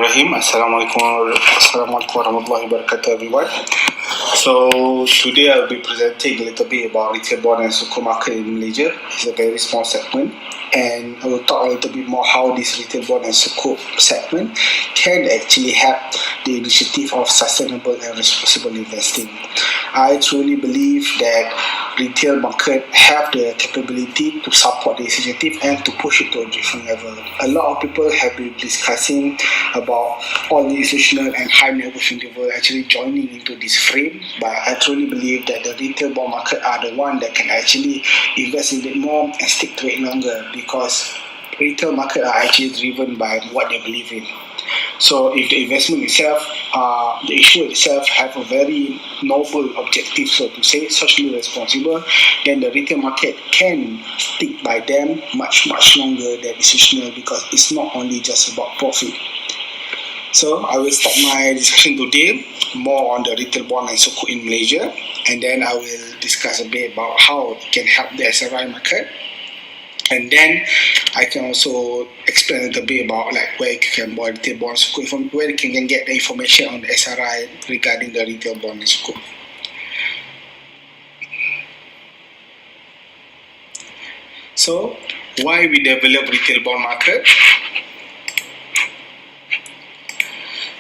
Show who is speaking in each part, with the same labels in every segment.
Speaker 1: Bismillahirrahmanirrahim. Assalamualaikum warahmatullahi wabarakatuh, everyone. So today I'll be presenting a little bit about retail bond and sukuk market in Malaysia. It's a very small segment, and I will talk a little bit more how this retail bond and sukuk segment can actually help the initiative of sustainable and responsible investing. I truly believe that retail market have the capability to support this initiative and to push it to a different level. A lot of people have been discussing about all the institutional and high net worth individuals actually joining into this frame, but I truly believe that the retail bond market are the one that can actually invest in it more and stick to it longer, because retail market are actually driven by what they believe in. So if the investment itself, the issue itself have a very noble objective, so to say, socially responsible, then the retail market can stick by them much longer than institutional, because it's not only just about profit. So I will start my discussion today more on the retail bond and sukuk in Malaysia, and then I will discuss a bit about how it can help the SRI market. And then I can also explain a little bit about like where you can buy retail bond sukuk, where you can get the information on the SRI regarding the retail bond and sukuk. So why we develop retail bond market?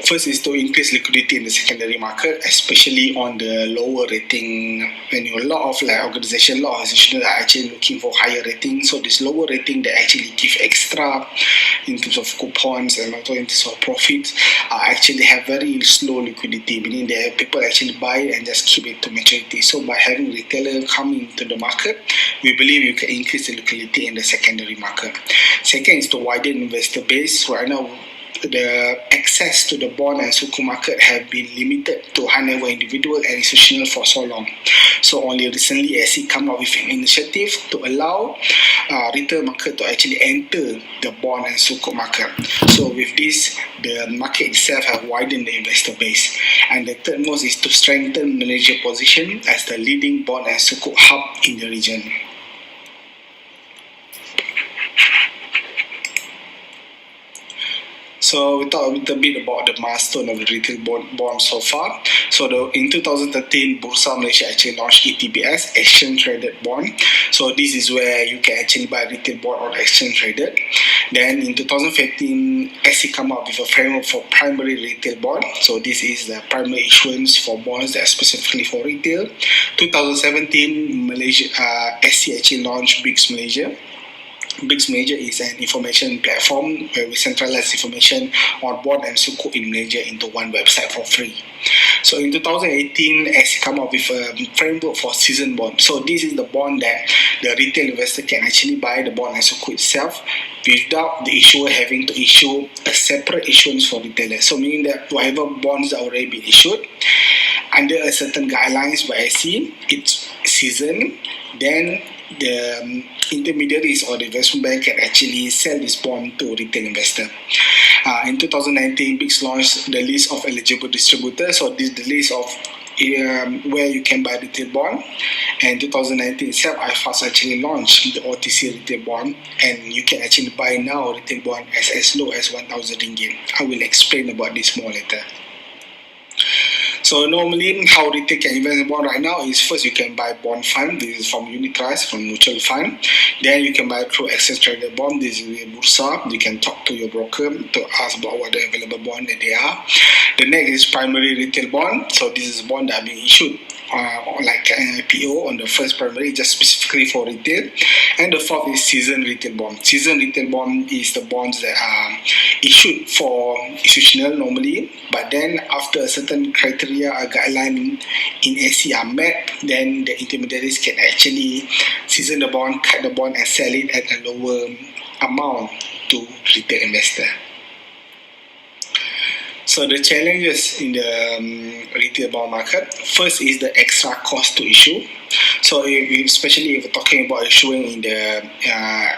Speaker 1: First is to increase liquidity in the secondary market, especially on the lower rating. When a lot of like organization, a lot of institutions are actually looking for higher rating. So this lower rating that actually give extra in terms of coupons and also in terms of profits actually have very slow liquidity, meaning that people actually buy it and just keep it to maturity. So by having retailer come into the market, we believe you can increase the liquidity in the secondary market. Second is to widen investor base. Right now, the access to the bond and sukuk market have been limited to high net worth individual and institutional for so long. So only recently SC come up with an initiative to allow retail market to actually enter the bond and sukuk market. So with this, the market itself have widened the investor base. And the third most is to strengthen Malaysia's position as the leading bond and sukuk hub in the region. So we talk a little bit about the milestone of the retail bond so far. So in 2013, Bursa Malaysia actually launched ETBS, Exchange Traded Bond. So this is where you can actually buy retail bond or exchange traded. Then in 2015, SC come up with a framework for primary retail bond. So this is the primary issuance for bonds that are specifically for retail. 2017, Malaysia SC actually launched BIGS Malaysia. BIGS Malaysia is an information platform where we centralize information on bond and sukuk in Malaysia into one website for free. So in 2018, SC come up with a framework for season bond. So this is the bond that the retail investor can actually buy the bond and sukuk itself without the issuer having to issue a separate issuance for retailers. So meaning that whatever bonds that already been issued under a certain guidelines by SC, it's season, then the intermediaries or the investment bank can actually sell this bond to retail investor. In 2019, BIGS launched the list of eligible distributors. So this is the list of where you can buy retail bond. And 2019 itself, IFAS actually launched the OTC retail bond, and you can actually buy now retail bond as low as 1,000 ringgit. I will explain about this more later. So normally how retail can invest in bond right now is first you can buy bond fund. This is from unit trust, from mutual fund. Then you can buy through exchange traded bond. This is Bursa. You can talk to your broker to ask about what the available bond that they are. The next is primary retail bond. So this is bond that are being issued like an IPO on the first primary, just specifically for retail. And the fourth is season retail bond. Season retail bond is the bonds that are issued for institutional normally, but then after a certain criteria or guideline in SC are met, then the intermediaries can actually season the bond, cut the bond and sell it at a lower amount to retail investor. So the challenges in the retail bond market, first is the extra cost to issue. So especially if we're talking about issuing in the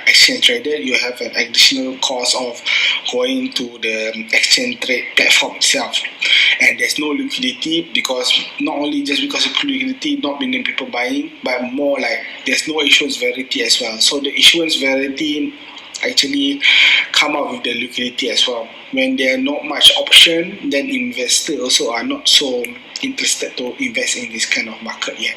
Speaker 1: exchange traded, you have an additional cost of going to the exchange trade platform itself. And there's no liquidity, because not only just because of liquidity, not many people buying, but more like there's no issuance variety as well. So the issuance variety actually come up with the liquidity as well. When there are not much option, then investors also are not so interested to invest in this kind of market yet.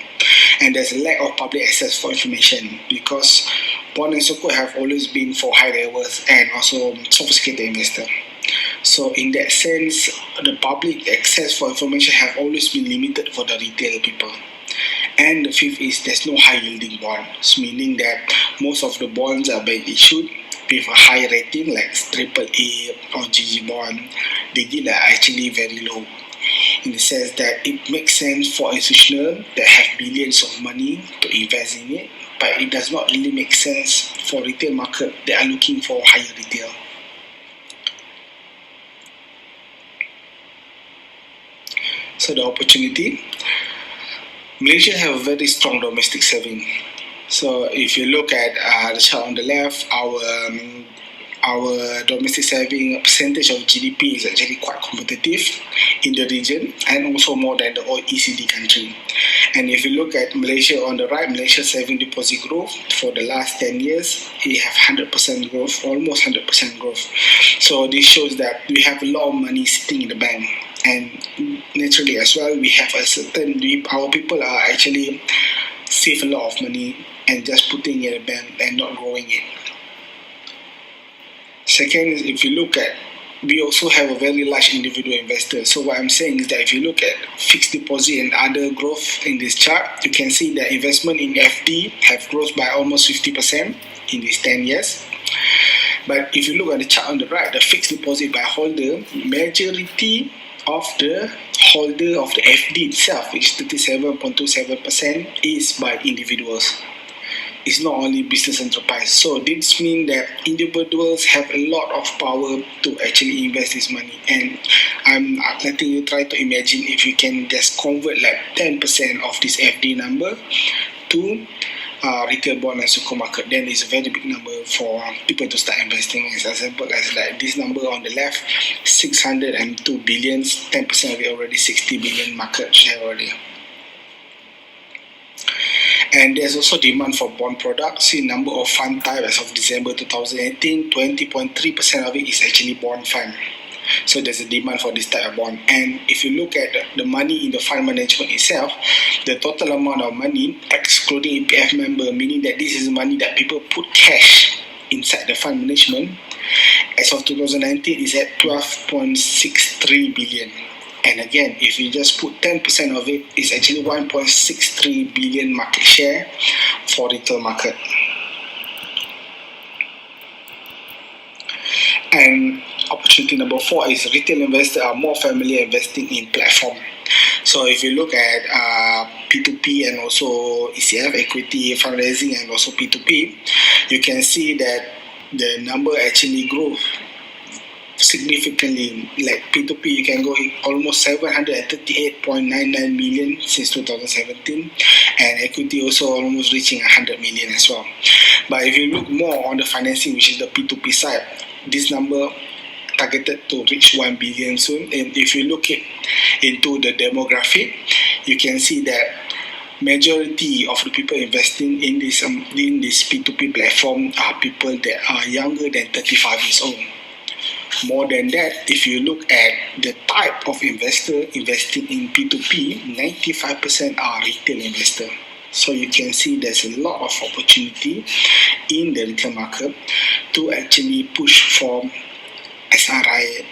Speaker 1: And there's a lack of public access for information because bond and sukuk have always been for high levels and also sophisticated investors. So in that sense, the public access for information have always been limited for the retail people. And the fifth is there's no high yielding bonds, meaning that most of the bonds are being issued with a high rating like AAA or GG bond. The yield are actually very low, in the sense that it makes sense for institutional that have billions of money to invest in it, but it does not really make sense for retail market that are looking for higher retail. So the opportunity, Malaysia have a very strong domestic saving. So if you look at the chart on the left, our domestic saving percentage of GDP is actually quite competitive in the region and also more than the OECD country. And if you look at Malaysia on the right, Malaysia saving deposit growth for the last 10 years, we have 100% growth, almost 100% growth. So this shows that we have a lot of money sitting in the bank. And naturally as well, we have a certain, our people are actually save a lot of money and just putting it in the bank and not growing it. Second is, if you look at, we also have a very large individual investor. So what I'm saying is that if you look at fixed deposit and other growth in this chart, you can see that investment in FD have growth by almost 50% in these 10 years. But if you look at the chart on the right, the fixed deposit by holder, majority of the holder of the FD itself, which is 37.27%, is by individuals. It's not only business enterprise. So this means that individuals have a lot of power to actually invest this money. And I'm letting you try to imagine if you can just convert like 10% of this FD number to retail bond and sukuk market, then it's a very big number for people to start investing. As example as like this number on the left, 602 billions, 10% of it already 60 billion market share already. And there's also demand for bond products. See, number of fund type as of December 2018, 20.3% of it is actually bond fund. So there's a demand for this type of bond. And if you look at the money in the fund management itself, the total amount of money, excluding EPF member, meaning that this is money that people put cash inside the fund management, as of 2019 is at 12.63 billion. And again, if you just put 10% of it, it's actually 1.63 billion market share for retail market. And opportunity number 4 is retail investors are more familiar investing in platform. So if you look at P2P and also ECF, equity fundraising, and also P2P, you can see that the number actually grew significantly. Like P2P, you can go almost 738.99 million since 2017, and equity also almost reaching 100 million as well. But if you look more on the financing, which is the P2P side, this number targeted to reach 1 billion soon. And if you look into the demographic, you can see that majority of the people investing in this P2P platform are people that are younger than 35 years old. More than that, if you look at the type of investor investing in P2P, 95% are retail investors. So you can see there's a lot of opportunity in the retail market to actually push for SRI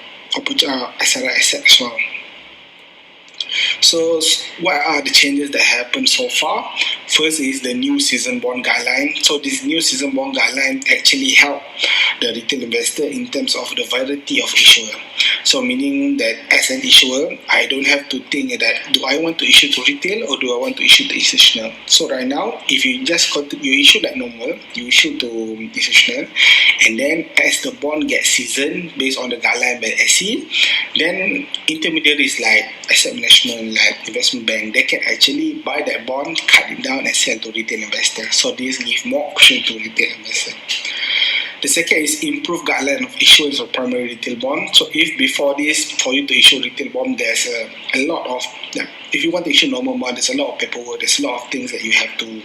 Speaker 1: asset as well. So what are the changes that happened so far? First is the new season bond guideline. So this new season bond guideline actually help the retail investor in terms of the variety of issuer. So meaning that as an issuer, I don't have to think that do I want to issue to retail or do I want to issue to institutional. So right now, if you just you issue like normal, you issue to institutional, and then as the bond gets seasoned based on the guideline by SC, then intermediaries like asset management, like investment bank, they can actually buy that bond, cut it down and sell to retail investors. So this gives more option to retail investors. The second is improved guideline of issuance of primary retail bond. So if before this, for you to issue retail bond, there's a lot of, if you want to issue normal bond, there's a lot of paperwork, there's a lot of things that you have to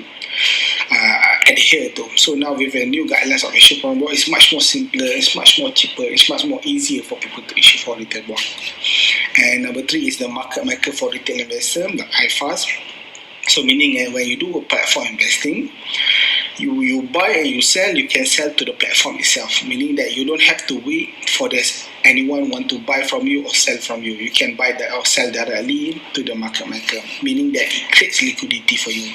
Speaker 1: adhere to. So now with the new guidelines of issue foreign bond, it's much more simpler, it's much more cheaper, it's much more easier for people to issue for retail bond. And number 3 is the market maker for retail investor, the IFAs. So meaning when you do a platform investing, you buy and you sell, you can sell to the platform itself, meaning that you don't have to wait for this anyone want to buy from you or sell from you. You can buy or sell directly to the market maker, meaning that it creates liquidity for you.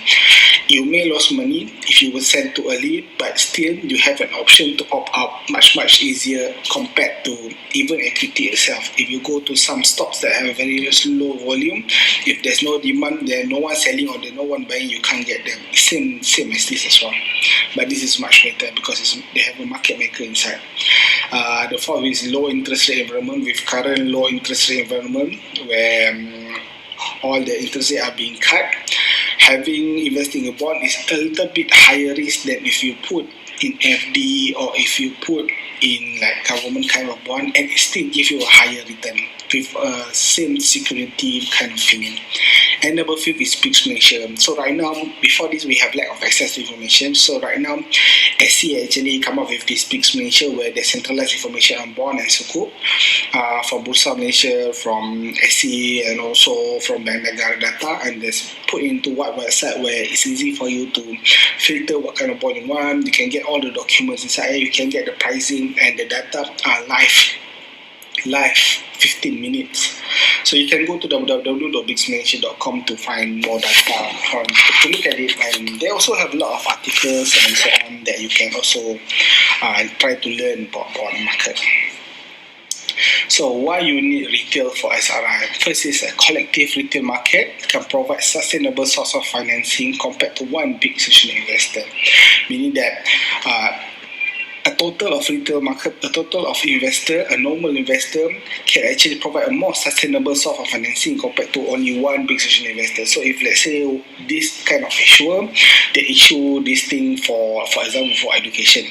Speaker 1: You may lose money if you will sell too early, but still you have an option to opt out much easier compared to even equity itself. If you go to some stocks that have a very low volume, if there's no demand, there's no one selling or there's no one buying, you can't get them. Same as this as well. But this is much better because they have a market maker inside. The fourth is low interest rate environment. With current low interest rate environment where all the interest rates are being cut, having investing in a bond is a little bit higher risk than if you put in FD or if you put in like government kind of bond, and it still gives you a higher return with a same security kind of feeling. And number 5 is PIX Malaysia. So right now, before this, we have lack of access to information. So right now, SC actually come up with this PIX Malaysia where they centralize information on bond and sukuk from Bursa Malaysia, from SC, and also from Bank Negara data, and this put into one website where it's easy for you to filter what kind of bond you want. You can get all the documents inside. You can get the pricing and the data are live 15 minutes. So you can go to www.bixmalaysia.com to find more data to look at it, and they also have a lot of articles and so on that you can also try to learn about bond market. So why you need retail for SRI? First is a collective retail market can provide sustainable source of financing compared to one big institutional investor, meaning that a total of retail market, a total of investor, a normal investor can actually provide a more sustainable source of financing compared to only one big institutional investor. So if let's say this kind of issuer, they issue this thing for example, for education,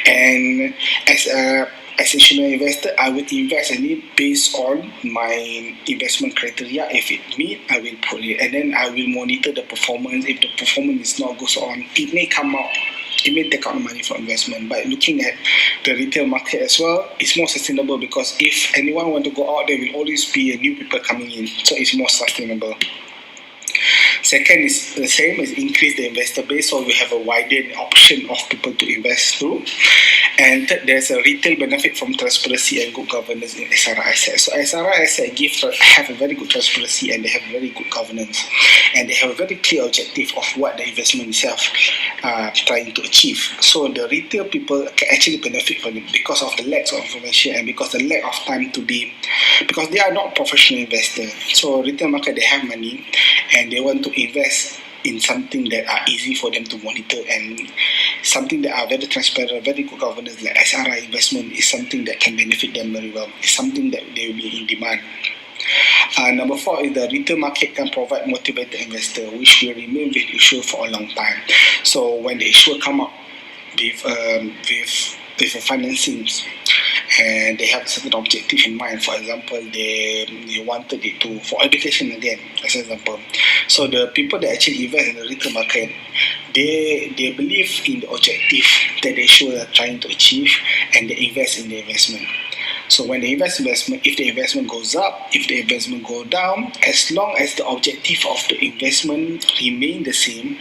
Speaker 1: and as a institutional investor, I will invest in it based on my investment criteria. If it meet, I will put it, and then I will monitor the performance. If the performance is not goes on, it may come out. It may take out the money for investment. But looking at the retail market as well, it's more sustainable because if anyone want to go out, there will always be a new people coming in. So it's more sustainable. Second is the same as increase the investor base, so we have a widened option of people to invest through. And third, there's a retail benefit from transparency and good governance in SRI assets. So SRI assets have a very good transparency and they have very good governance, and they have a very clear objective of what the investment itself trying to achieve. So the retail people can actually benefit from it because of the lack of information and because the lack of time because they are not professional investors. So retail market, they have money and they want to invest in something that are easy for them to monitor and something that are very transparent, very good governance. Like SRI investment is something that can benefit them very well. It's something that they will be in demand. Number 4 is the retail market can provide motivated investor, which will remain with issuer for a long time. So when the issuer come up with a financing, and they have a certain objective in mind. For example, they wanted it to for education again, as an example. So the people that actually invest in the retail market, they believe in the objective that they should are trying to achieve, and they invest in the investment. So when they investment, if the investment goes up, if the investment go down, as long as the objective of the investment remain the same,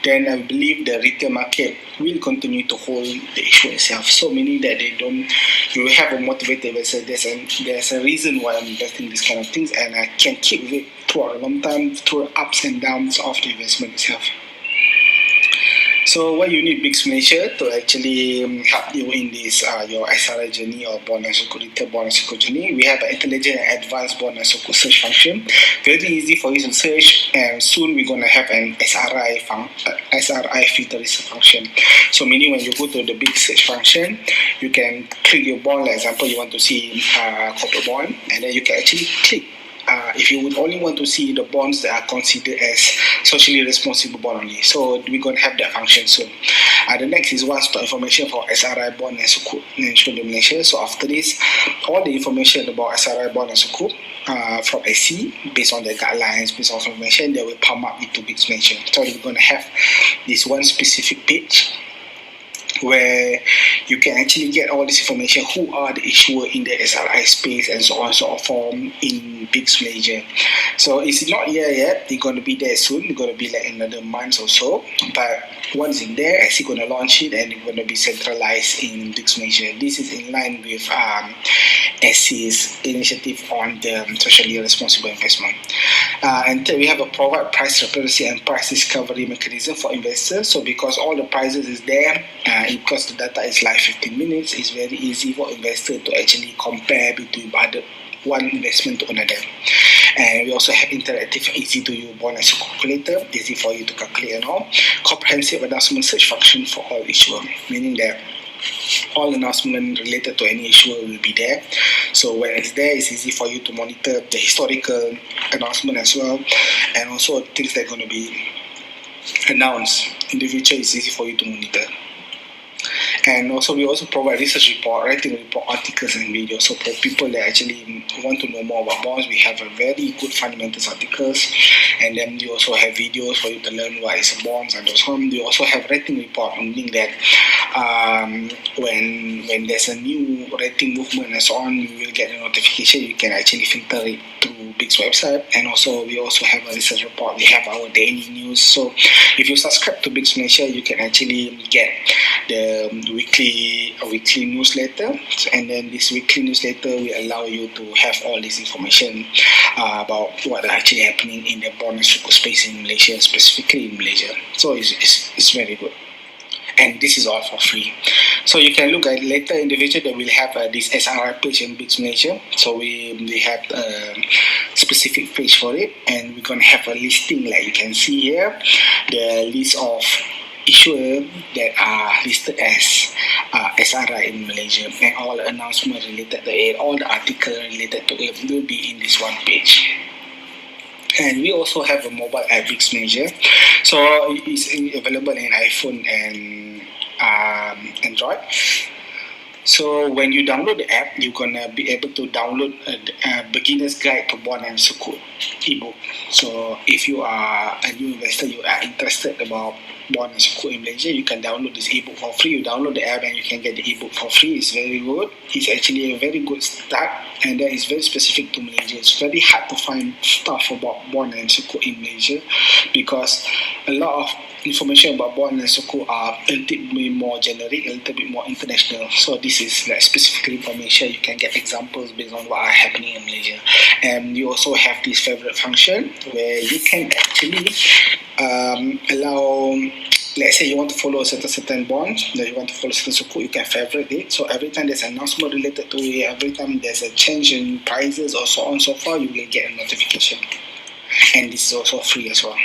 Speaker 1: then I believe the retail market will continue to hold the issue itself. So meaning that you have a motivated investor. There's a reason why I'm investing in this kind of things, and I can keep it throughout a long time through ups and downs of the investment itself. So why you need Bix Malaysia to actually help you in this your SRI journey or bond and sukuk retail bond and sukuk journey? We have an intelligent and advanced bond and sukuk search function. Very easy for you to search, and soon we're gonna have an SRI filter research function. So meaning when you go to the big search function, you can click your bond. Like example, you want to see corporate bond, and then you can actually click if you would only want to see the bonds that are considered as socially responsible bond only. So we're going to have that function soon. The next is one-stop information for SRI bond and sukuk in Malaysia. So after this, all the information about SRI bond and sukuk from SC based on the guidelines, based on information that will pump up into BIGS Malaysia. So we're going to have this one specific page where you can actually get all this information, who are the issuer in the SRI space and so on so forth in BIGS Malaysia. So it's not here yet, it's going to be there soon, it's going to be like another month or so, but once in there, SC going to launch it and it's going to be centralized in BIGS Malaysia. This is in line with SC's initiative on the socially responsible investment. And third, we have a provide price transparency and price discovery mechanism for investors. So because all the prices is there, because the data is live 15 minutes, it's very easy for investors to actually compare between other one investment to another. And we also have interactive, easy to use bond and calculator, easy for you to calculate and all. Comprehensive announcement search function for all issuers, meaning that all announcement related to any issuer will be there. So when it's there, it's easy for you to monitor the historical announcement as well, and also things that are going to be announced in the future. It's easy for you to monitor. And also we also provide research report, writing report, articles and videos. So for people that actually want to know more about bonds, we have a very good fundamentals articles, and then we also have videos for you to learn what is bonds and those. We also have rating report, meaning that when there's a new rating movement and so on, you will get a notification. You can actually filter it through BIGS website. And also we also have a research report. We have our daily news. So if you subscribe to BIGS Malaysia, you can actually get the weekly newsletter, and then this weekly newsletter will allow you to have all this information about what are actually happening in the bond and sukuk space in Malaysia, specifically in Malaysia. So it's very good. And this is all for free. So you can look at later in the future that we'll have this SRI page in BIGS Malaysia. So we have a specific page for it, and we're going to have a listing like you can see here, the list of issuers that are listed as SRI in Malaysia, and all the announcements related to it, all the articles related to it will be in this one page. And we also have a mobile app, BIGS Malaysia. So it's available in iPhone and Android. So when you download the app, you're gonna be able to download a beginner's guide to bond and sukuk ebook. So if you are a new investor, you are interested about bond and sukuk in Malaysia, you can download this ebook for free. You download the app and you can get the ebook for free. It's very good. It's actually a very good start, and that is very specific to Malaysia. It's very hard to find stuff about bond and sukuk in Malaysia because a lot of information about bond and sukuk are a little bit more generic, a little bit more international. So this is like specific information. You can get examples based on what are happening in Malaysia. And you also have this favorite function where you can actually allow, let's say you want to follow a certain bond, that you want to follow certain sukuk, you can favorite it. So every time there's an announcement related to it, every time there's a change in prices or so on and so forth, you will get a notification. And this is also free as well.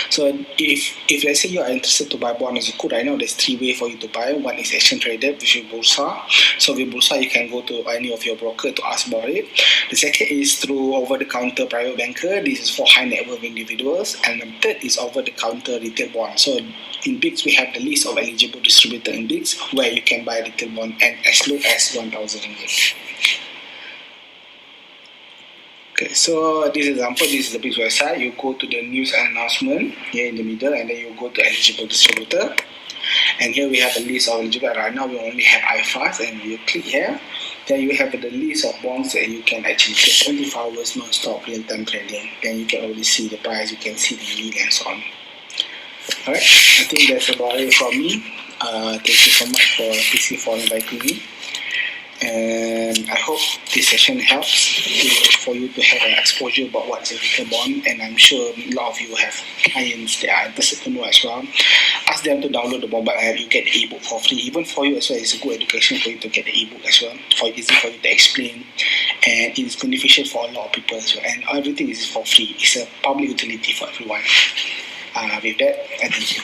Speaker 1: So if let's say you are interested to buy bond as a sukuk, right now there's three ways for you to buy. One is exchange traded, which is Bursa. So with Bursa, you can go to any of your broker to ask about it. The second is through over-the-counter private banker. This is for high net worth individuals. And the third is over-the-counter retail bond. So in BIGS, we have the list of eligible distributor in BIGS where you can buy retail bond and as low as 1,000 ringgit. Okay, so this example, this is the BIGS website. You go to the news and announcement here in the middle, and then you go to eligible distributor. And here we have a list of eligible. Right now we only have iFast, and you click here. Then you have the list of bonds that you can actually get 24 hours non-stop real-time trading. Then you can already see the price, you can see the yield and so on. Alright, I think that's about it from me. Thank you so much for PC for inviting me. And I hope this session helps for you to have an exposure about what is a retail bond, and I'm sure a lot of you have clients that are interested to know as well. Ask them to download the mobile app. You get the ebook for free. Even for you as well, it's a good education for you to get the ebook as well. Easy for you to explain, and it's beneficial for a lot of people as well. And everything is for free. It's a public utility for everyone. With that, I thank you.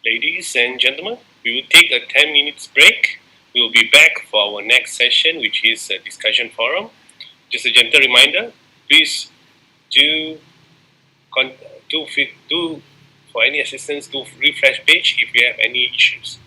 Speaker 2: Ladies and gentlemen, we will take a 10 minutes break. We will be back for our next session, which is a discussion forum. Just a gentle reminder, please do, con- do for any assistance, do refresh page if you have any issues.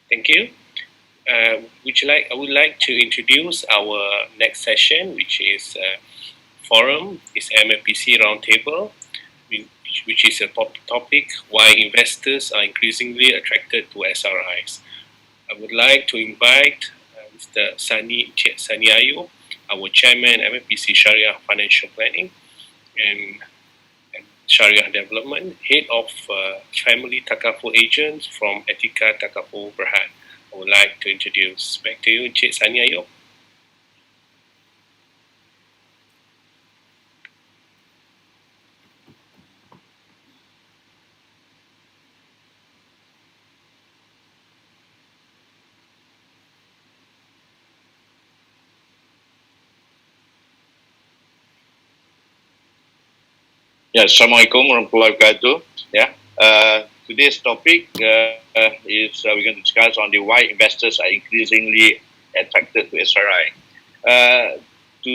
Speaker 2: Thank you. I would like to introduce our next session, which is forum, is MFPC Roundtable, which is a topic why investors are increasingly attracted to SRIs. I would like to invite Mr. Sani Ayu, our chairman, MFPC Sharia Financial Planning and Sharia Development, head of Family Takaful Agents from Etika Takaful Berhad. I would like to introduce back to you, Cik Sani Ayu.
Speaker 3: Ya, Assalamualaikum warahmatullahi wabarakatuh. Yeah, today's topic is we're going to discuss on the why investors are increasingly attracted to SRI. To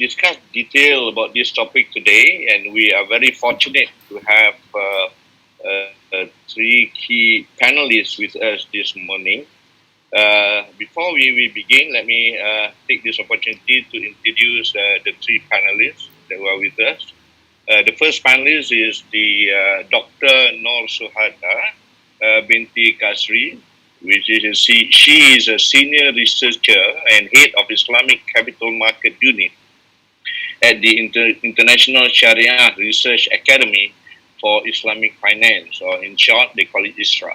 Speaker 3: discuss detail about this topic today, and we are very fortunate to have three key panelists with us this morning. Before we begin, let me take this opportunity to introduce the three panelists that were with us. The first panelist is the Dr. Noor Suhada binti Kasri, which is she is a senior researcher and head of Islamic Capital Market Unit at the International Sharia Research Academy for Islamic Finance, or in short, they call it ISRA.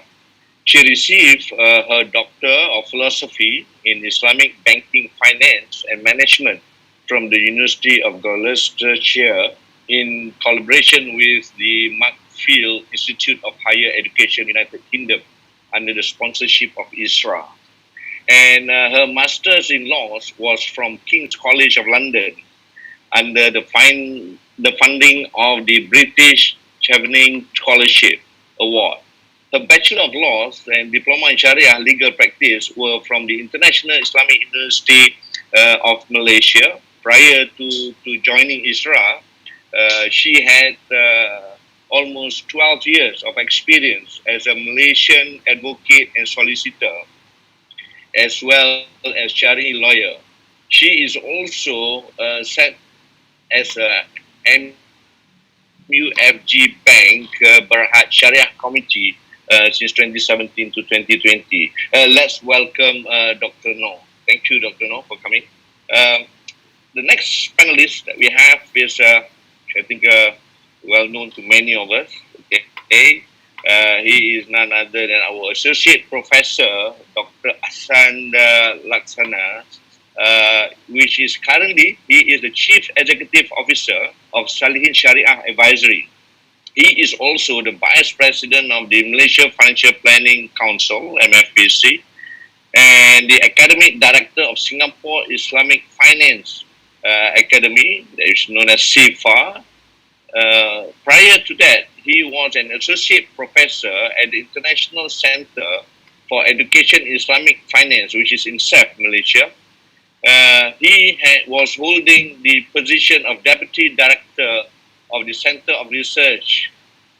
Speaker 3: She received her Doctor of Philosophy in Islamic Banking, Finance and Management from the University of Gloucestershire in collaboration with the Markfield Institute of Higher Education, United Kingdom, under the sponsorship of ISRA. And her Master's in Laws was from King's College of London under the funding of the British Chevening Scholarship Award. Her Bachelor of Laws and Diploma in Sharia Legal Practice were from the International Islamic University of Malaysia. Prior to joining ISRA, she had almost 12 years of experience as a Malaysian advocate and solicitor, as well as Sharia lawyer. She is also set as a MUFG Bank Berhad Sharia Committee since 2017 to 2020. Let's welcome Dr. Noor. Thank you, Dr. Noor, for coming. The next panelist that we have is, I think, well known to many of us. Okay. He is none other than our Associate Professor, Dr. Hassan Laksana, which is currently, he is the Chief Executive Officer of Salihin Sharia Advisory. He is also the Vice President of the Malaysia Financial Planning Council, MFPC, and the Academic Director of Singapore Islamic Finance Academy, that is known as SIFA. Prior to that, he was an Associate Professor at the International Center for Education in Islamic Finance, which is in SEF, Malaysia. He was holding the position of Deputy Director of the Center of Research.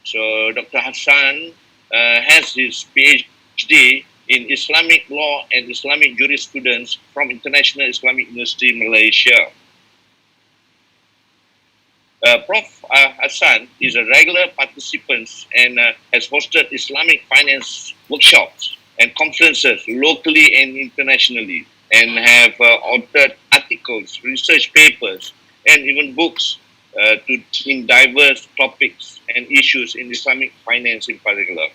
Speaker 3: So Dr. Hassan has his PhD in Islamic Law and Islamic Jurisprudence from International Islamic University, Malaysia. Prof. Hassan is a regular participant and has hosted Islamic finance workshops and conferences locally and internationally, and have authored articles, research papers, and even books in diverse topics and issues in Islamic finance in particular.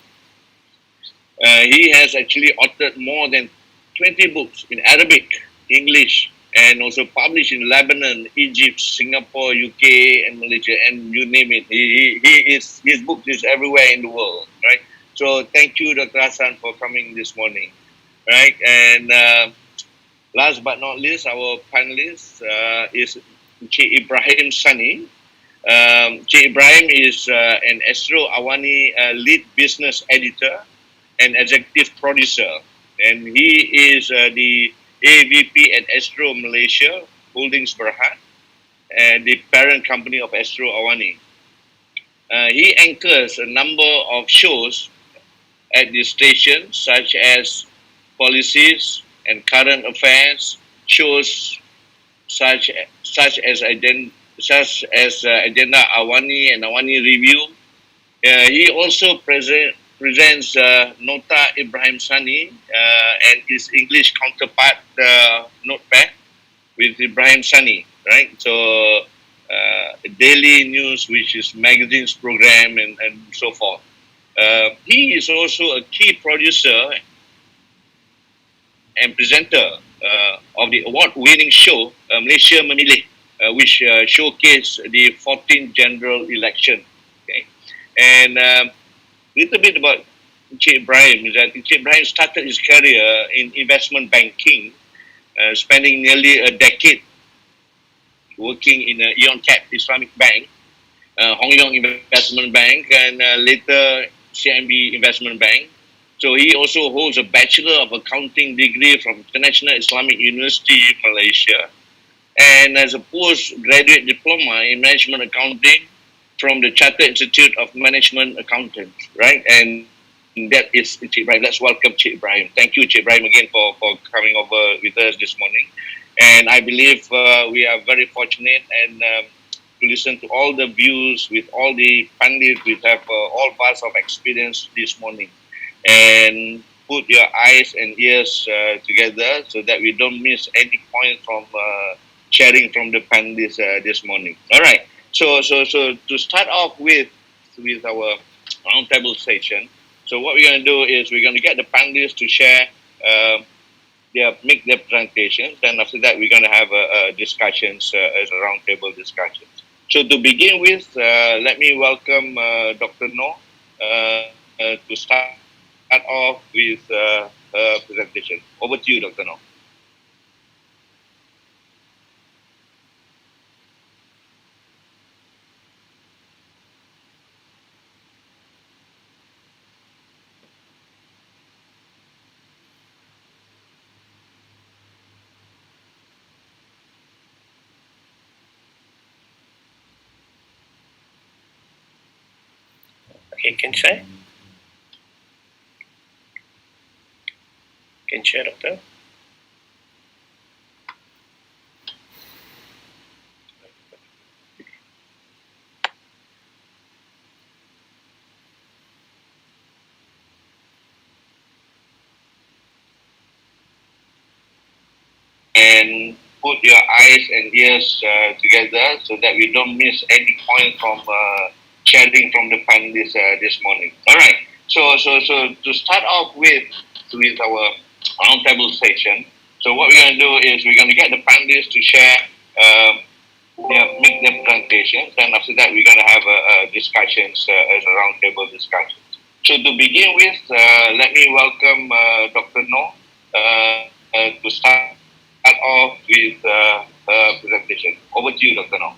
Speaker 3: He has actually authored more than 20 books in Arabic, English, and also published in Lebanon, Egypt, Singapore, UK, and Malaysia, and you name it. His book is everywhere in the world, right? So thank you, Dr. Hassan, for coming this morning, right? And last but not least, our panelist is Cik Ibrahim Sani. Cik Ibrahim is an Astro Awani lead business editor and executive producer, and he is the AVP at Astro Malaysia Holdings Berhad, the parent company of Astro Awani. He anchors a number of shows at the station, such as policies, and current affairs, shows such such as Agenda Awani and Awani Review. He also presents Nota Ibrahim Sani and his English counterpart Notepad with Ibrahim Sani, right? So daily news, which is magazines program and so forth. He is also a key producer and presenter of the award-winning show Malaysia Memilih, which showcased the 14th general election. Okay, and little bit about Encik Ibrahim is that Encik Ibrahim started his career in investment banking, spending nearly a decade working in Eon Cap Islamic Bank, Hong Leong Investment Bank, and later CIMB Investment Bank. So he also holds a Bachelor of Accounting degree from International Islamic University, Malaysia, and has a postgraduate diploma in Management Accounting from the Chartered Institute of Management Accountants, right? And that is Cik Ibrahim. Let's welcome Cik Ibrahim. Thank you, Cik Ibrahim, again for coming over with us this morning. And I believe we are very fortunate and to listen to all the views with all the panelists. We have all parts of experience this morning. And put your eyes and ears together so that we don't miss any point from sharing from the panelists this morning. All right. So to start off with our roundtable session. So what we're going to do is we're going to get the panelists to share make their presentations, and after that we're going to have discussions as a roundtable discussions. So to begin with, let me welcome Dr. Noor to start off with her presentation. Over to you, Dr. Noor.
Speaker 2: Okay, can share? Can share, Doctor?
Speaker 3: And put your eyes and ears together so that we don't miss any point from sharing from the panelists this morning. All right. So to start off with our roundtable session. So what we're going to do is we're going to get the panelists to share make their presentations, and after that we're going to have discussions as a roundtable discussion. So to begin with, let me welcome Dr. Noor to start off with presentation. Over to you, Dr. Noor.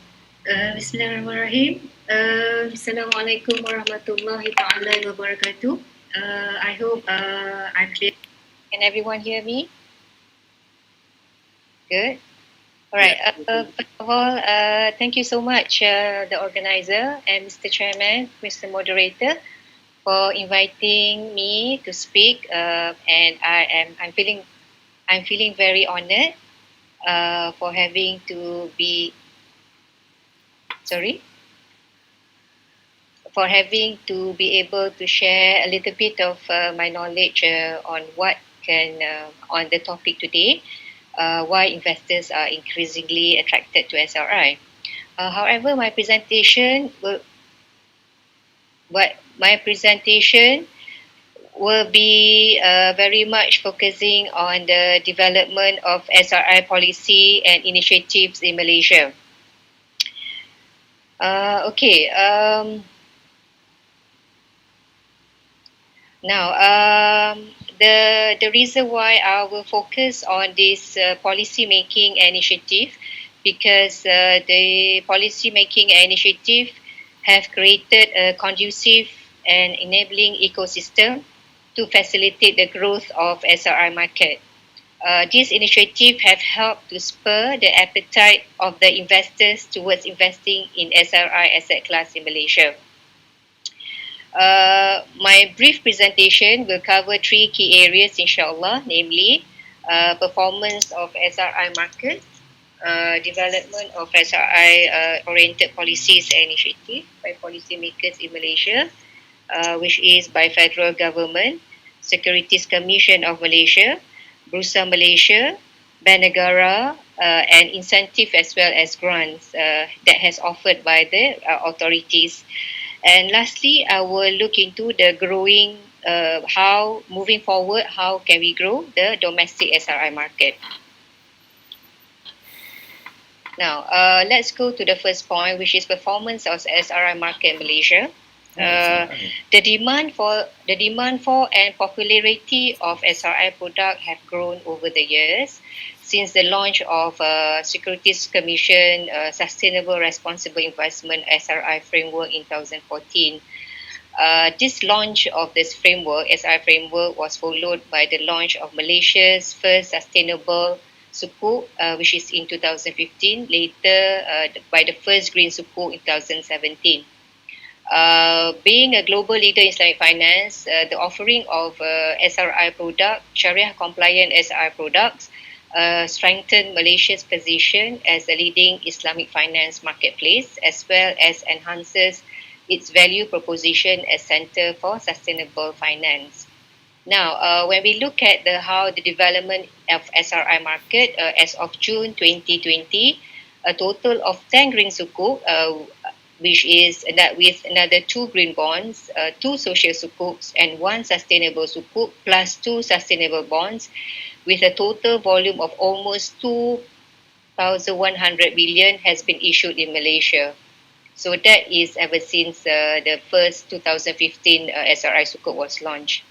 Speaker 4: Bismillahirrahmanirrahim. Assalamualaikum warahmatullahi ta'ala wabarakatuh. I hope I'm clear. Can everyone hear me? Good. All right. First of all, thank you so much, the organizer and Mr. Chairman, Mr. Moderator, for inviting me to speak. And I'm feeling very honoured for having to be able to share a little bit of my knowledge on on the topic today, why investors are increasingly attracted to SRI. However, my presentation will be very much focusing on the development of SRI policy and initiatives in Malaysia. Now, the reason why I will focus on this policy making initiative, because the policy making initiative have created a conducive and enabling ecosystem to facilitate the growth of SRI market. This initiative have helped to spur the appetite of the investors towards investing in SRI asset class in Malaysia. My brief presentation will cover three key areas, inshallah, namely performance of SRI market, development of SRI oriented policies and initiative by policymakers in Malaysia, which is by federal government, Securities Commission of Malaysia, Bursa Malaysia, Bank Negara, and incentive as well as grants that has offered by the authorities. And lastly, I will look into the growing, how moving forward, how can we grow the domestic SRI market. Now, let's go to the first point, which is performance of SRI market in Malaysia. The demand for and popularity of SRI product have grown over the years since the launch of Securities Commission Sustainable Responsible Investment SRI framework in 2014. This launch of this framework, SRI framework, was followed by the launch of Malaysia's first sustainable sukuk, which is in 2015, later by the first green sukuk in 2017. Being a global leader in Islamic finance, the offering of SRI product, Sharia compliant SRI products, strengthen Malaysia's position as a leading Islamic finance marketplace, as well as enhances its value proposition as Centre for Sustainable Finance. Now, when we look at how the development of SRI market, as of June 2020, a total of 10 green sukuk, which is that with another 2 green bonds, 2 social sukuks, and 1 sustainable sukuk, plus 2 sustainable bonds, with a total volume of almost 2,100 billion has been issued in Malaysia. So that is ever since the first 2015 SRI sukuk was launched.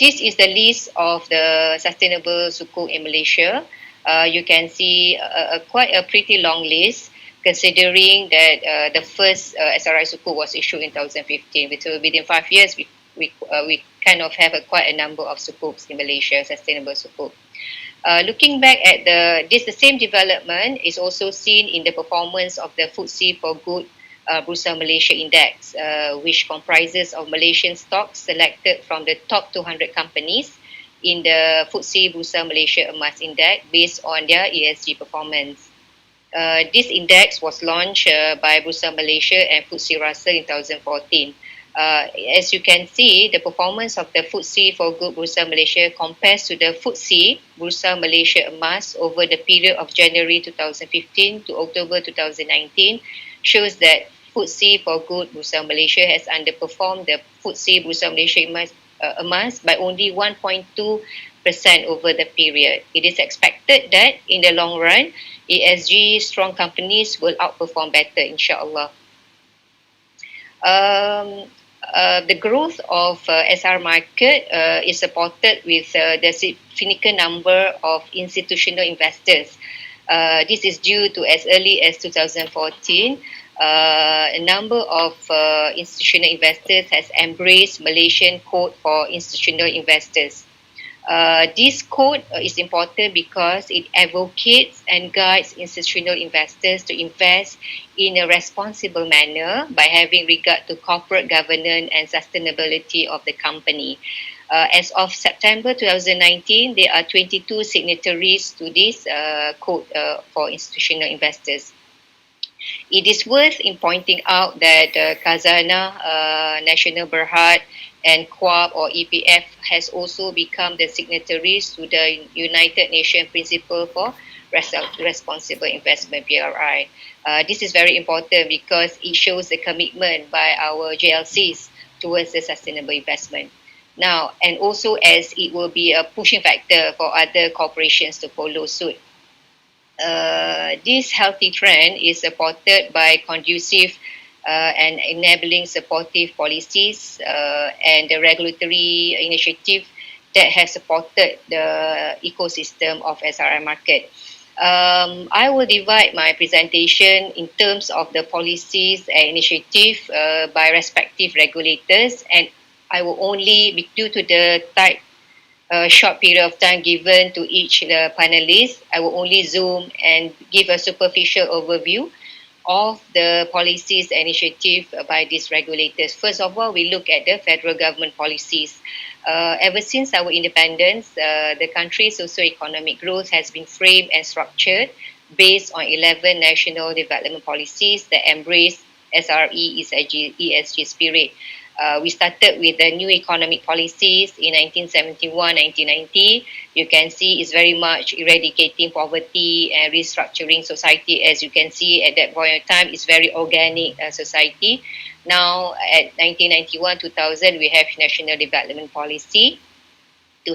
Speaker 4: This is the list of the sustainable sukuk in Malaysia. You can see quite a pretty long list, considering that the first SRI sukuk was issued in 2015. So within 5 years, we kind of have quite a number of sukuks in Malaysia, sustainable sukuk. Looking back at the same development is also seen in the performance of the FTSE for Good Bursa Malaysia Index, which comprises of Malaysian stocks selected from the top 200 companies in the FTSE Bursa Malaysia Emas Index based on their ESG performance. This index was launched by Bursa Malaysia and FTSE Russell in 2014. As you can see, the performance of the FTSE for Good Bursa Malaysia compares to the FTSE Bursa Malaysia Emas over the period of January 2015 to October 2019 shows that FTSE for Good Bursa Malaysia has underperformed the FTSE Bursa Malaysia Emas by only 1.2% over the period. It is expected that in the long run, ESG strong companies will outperform better, inshallah. The growth of SR market is supported with the significant number of institutional investors. This is due to as early as 2014, a number of institutional investors has embraced Malaysian Code for Institutional Investors. This code is important because it advocates and guides institutional investors to invest in a responsible manner by having regard to corporate governance and sustainability of the company. As of September 2019, there are 22 signatories to this code for institutional investors. It is worth in pointing out that Khazanah, National Berhad, and QAB or EPF has also become the signatories to the United Nations Principle for Responsible Investment, BRI. This is very important because it shows the commitment by our JLCs towards the sustainable investment. Now, and also as it will be a pushing factor for other corporations to follow suit. This healthy trend is supported by conducive and enabling supportive policies and the regulatory initiative that have supported the ecosystem of SRI market. I will divide my presentation in terms of the policies and initiative by respective regulators, and I will only, due to the tight short period of time given to each panelist, I will only zoom and give a superficial overview of the policies and initiative by these regulators. First of all, we look at the federal government policies. Ever since our independence, the country's socio-economic growth has been framed and structured based on 11 national development policies that embrace SRE, ESG spirit. We started with the new economic policies in 1971-1990. You can see it's very much eradicating poverty and restructuring society. As you can see at that point of time, it's very organic society. Now at 1991-2000, we have national development policy to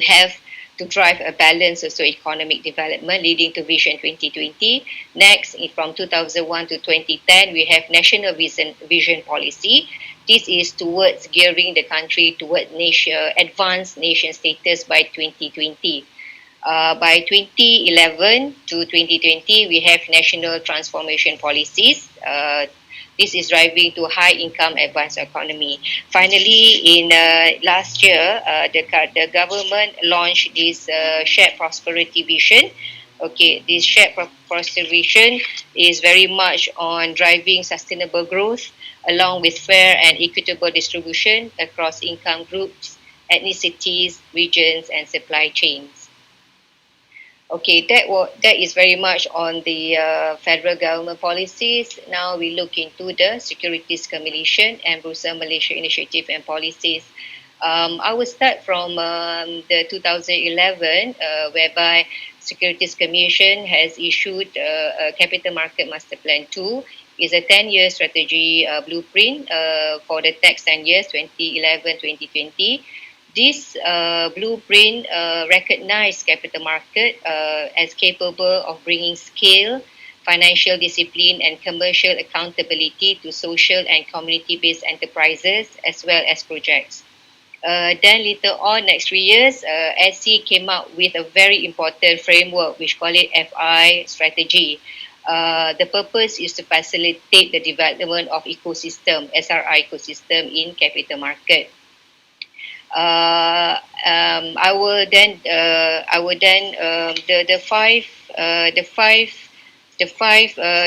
Speaker 4: drive a balanced socio-economic development leading to Vision 2020. Next, from 2001 to 2010, we have National Vision Policy. This is towards gearing the country toward advanced nation status by 2020. By 2011 to 2020, we have National Transformation Policies. This is driving to high income advanced economy. Finally, in last year, the government launched this shared prosperity vision. Okay, this shared prosperity vision is very much on driving sustainable growth along with fair and equitable distribution across income groups, ethnicities, regions, and supply chains. Okay, that is very much on the federal government policies. Now we look into the Securities Commission and Bursa Malaysia Initiative and policies. I will start from the 2011, whereby Securities Commission has issued a Capital Market Master Plan 2. It's a 10-year strategy blueprint for the next 10 years, 2011-2020. This blueprint recognized capital market as capable of bringing scale, financial discipline, and commercial accountability to social and community-based enterprises as well as projects. Then later on, next 3 years, SC came up with a very important framework which call it FI strategy. The purpose is to facilitate the development of ecosystem, SRI ecosystem in capital market. I will then the five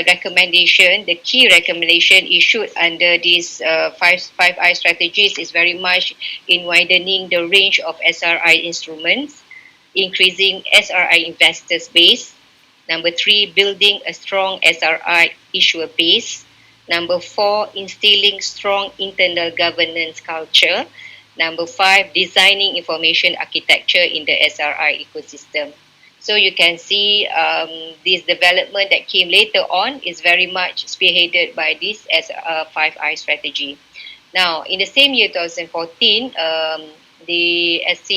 Speaker 4: recommendation, the key recommendation issued under these five I strategies is very much in widening the range of SRI instruments, increasing SRI investors base. Number 3, building a strong SRI issuer base. Number 4, instilling strong internal governance culture. Number 5, designing information architecture in the SRI ecosystem. So you can see this development that came later on is very much spearheaded by this as a 5I strategy. Now, in the same year, 2014, the SC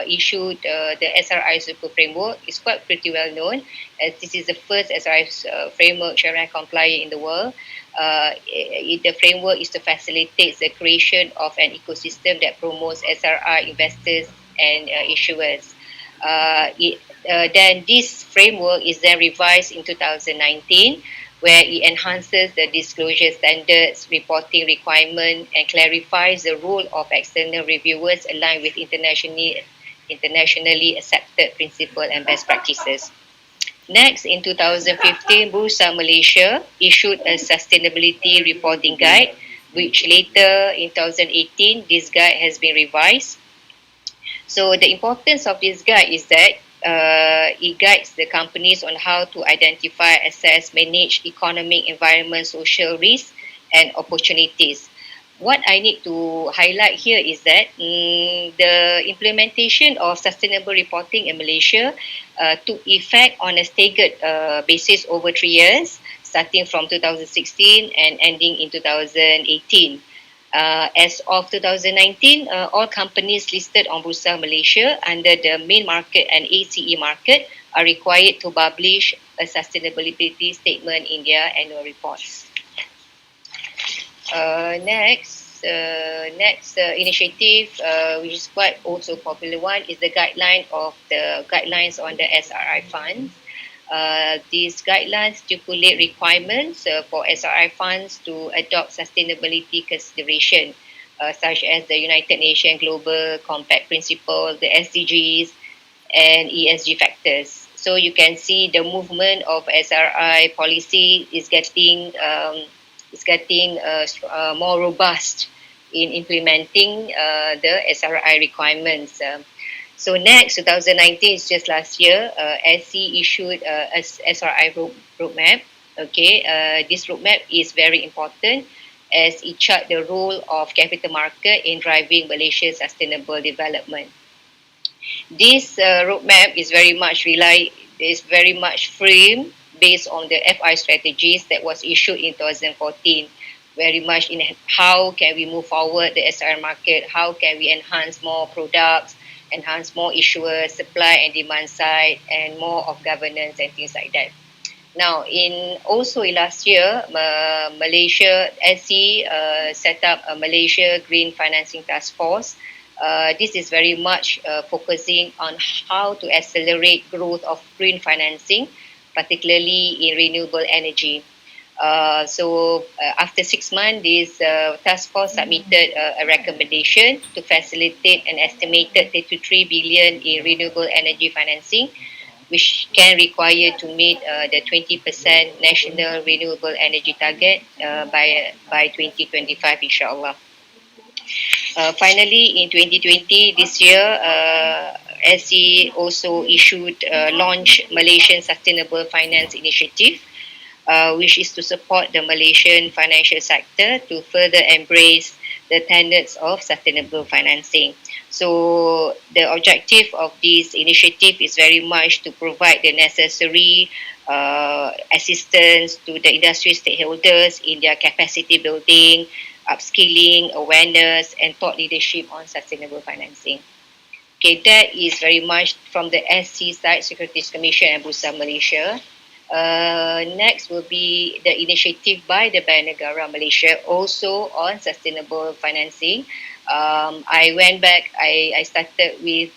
Speaker 4: issued the SRI Super Framework. It's quite pretty well known as this is the first SRI framework Sharia compliant in the world. The framework is to facilitate the creation of an ecosystem that promotes SRI investors and issuers. Then this framework is then revised in 2019, where it enhances the disclosure standards, reporting requirement, and clarifies the role of external reviewers aligned with internationally accepted principles and best practices. Next, in 2015, Bursa Malaysia issued a sustainability reporting guide, which later in 2018, this guide has been revised. So the importance of this guide is that it guides the companies on how to identify, assess, manage economic, environment, social risks and opportunities. What I need to highlight here is that the implementation of sustainable reporting in Malaysia took effect on a staggered basis over 3 years, starting from 2016 and ending in 2018. As of 2019, all companies listed on Bursa Malaysia under the main market and ACE market are required to publish a sustainability statement in their annual reports. Next initiative, which is quite also popular one, is the guidelines on the SRI funds. These guidelines stipulate requirements for SRI funds to adopt sustainability consideration, such as the United Nations Global Compact Principle, the SDGs, and ESG factors. So you can see the movement of SRI policy is getting more robust in implementing the SRI requirements. So next, 2019 is just last year. SC issued a SRI roadmap. Okay, this roadmap is very important as it chart the role of capital market in driving Malaysia's sustainable development. This roadmap is very much framed based on the FI strategies that was issued in 2014. Very much in how can we move forward the SR market, how can we enhance more products, enhance more issuers, supply and demand side, and more of governance and things like that. Now, in last year, Malaysia SC set up a Malaysia Green Financing Task Force. This is very much focusing on how to accelerate growth of green financing, particularly in renewable energy. After 6 months, this task force submitted a recommendation to facilitate an estimated 33 billion in renewable energy financing, which can require to meet the 20% national renewable energy target by 2025, inshallah. Finally, in 2020, this year, SC also launched Malaysian Sustainable Finance Initiative, which is to support the Malaysian financial sector to further embrace the tenets of sustainable financing. So the objective of this initiative is very much to provide the necessary assistance to the industry stakeholders in their capacity building, upskilling, awareness, and thought leadership on sustainable financing. Okay, that is very much from the SC side, Securities Commission and Bursa Malaysia. Next will be the initiative by the Bank Negara Malaysia also on sustainable financing. I went back, I started with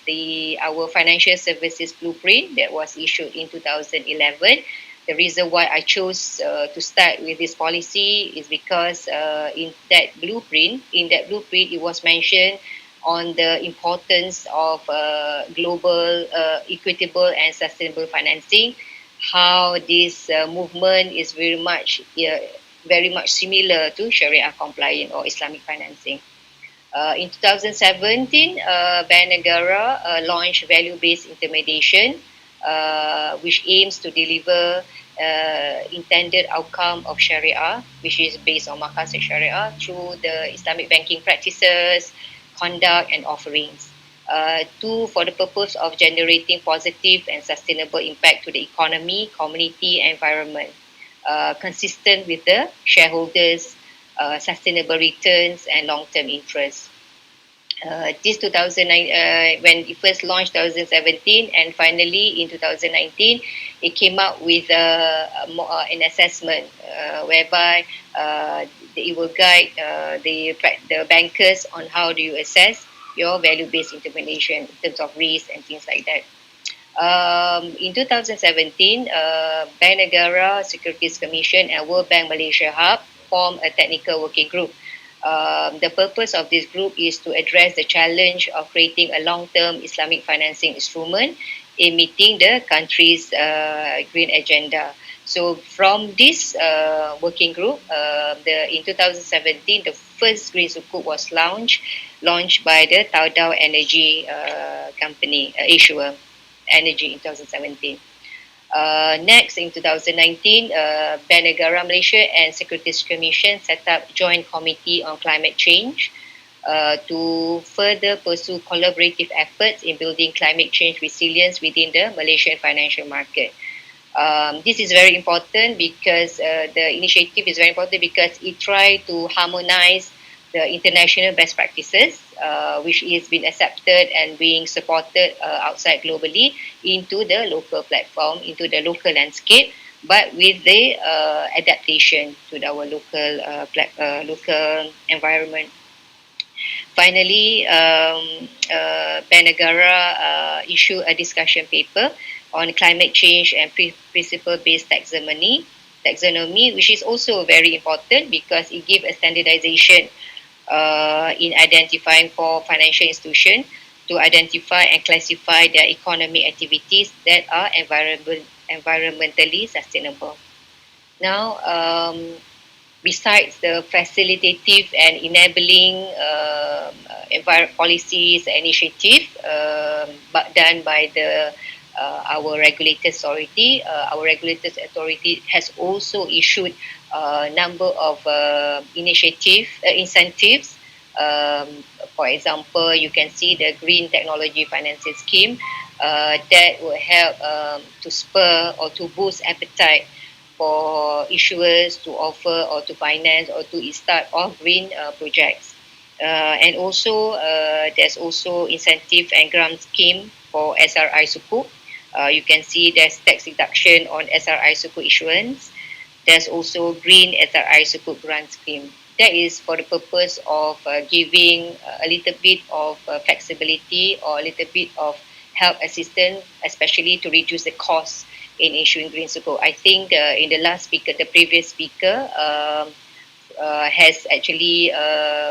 Speaker 4: our financial services blueprint that was issued in 2011. The reason why I chose to start with this policy is because in that blueprint, it was mentioned on the importance of global, equitable and sustainable financing, how this movement is very much similar to Sharia compliant or Islamic financing. In 2017, Bank Negara launched value-based intermediation, which aims to deliver intended outcome of Sharia, which is based on Maqasid Sharia, through the Islamic banking practices, conduct and offerings. For the purpose of generating positive and sustainable impact to the economy, community and environment, consistent with the shareholders' sustainable returns and long-term interests. This 2009, when it first launched 2017, and finally in 2019, it came out with an assessment whereby it will guide the bankers on how do you assess your value-based intermediation in terms of risk and things like that. In 2017, Bank Negara, Securities Commission and World Bank Malaysia Hub formed a technical working group. The purpose of this group is to address the challenge of creating a long-term Islamic financing instrument in meeting the country's green agenda. So from this working group, in 2017, the first green sukuk was launched by the Taudau Energy company, issuer energy in 2017. Next, in 2019, Bank Negara Malaysia and Securities Commission set up joint committee on climate change to further pursue collaborative efforts in building climate change resilience within the Malaysian financial market. This is very important because the initiative is very important because it tries to harmonize the international best practices, which is being accepted and being supported outside globally into the local platform, into the local landscape, but with the adaptation to our local environment. Finally, Bank Negara issued a discussion paper on climate change and principle-based taxonomy, which is also very important because it gives a standardization in identifying for financial institutions to identify and classify their economic activities that are environmentally sustainable. Now, besides the facilitative and enabling policies initiative but done by the our regulators authority, our regulators authority has also issued a number of incentives. For example, you can see the green technology financing scheme that will help to spur or to boost appetite for issuers to offer or to finance or to start off green projects. And also, there's also incentive and grant scheme for SRI Sukuk. You can see there's tax deduction on SRI Sukuk issuance. There's also green SRI Sukuk grant scheme. That is for the purpose of giving a little bit of flexibility or a little bit of help assistance, especially to reduce the cost in issuing green sukuk. I think in the last speaker, the previous speaker has actually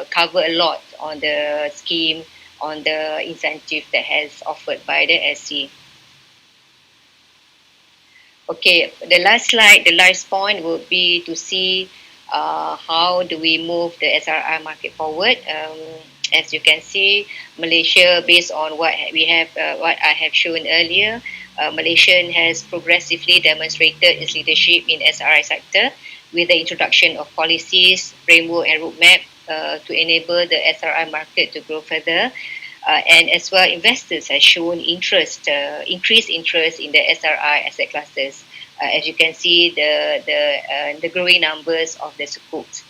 Speaker 4: covered a lot on the scheme, on the incentive that has offered by the SC. Okay, the last slide, the last point would be to see how do we move the SRI market forward. As you can see, Malaysia, based on what we have, what I have shown earlier, Malaysia has progressively demonstrated its leadership in SRI sector with the introduction of policies, framework, and roadmap to enable the SRI market to grow further. And as well, investors have shown increased interest in the SRI asset classes. As you can see, the growing numbers of the sukuks.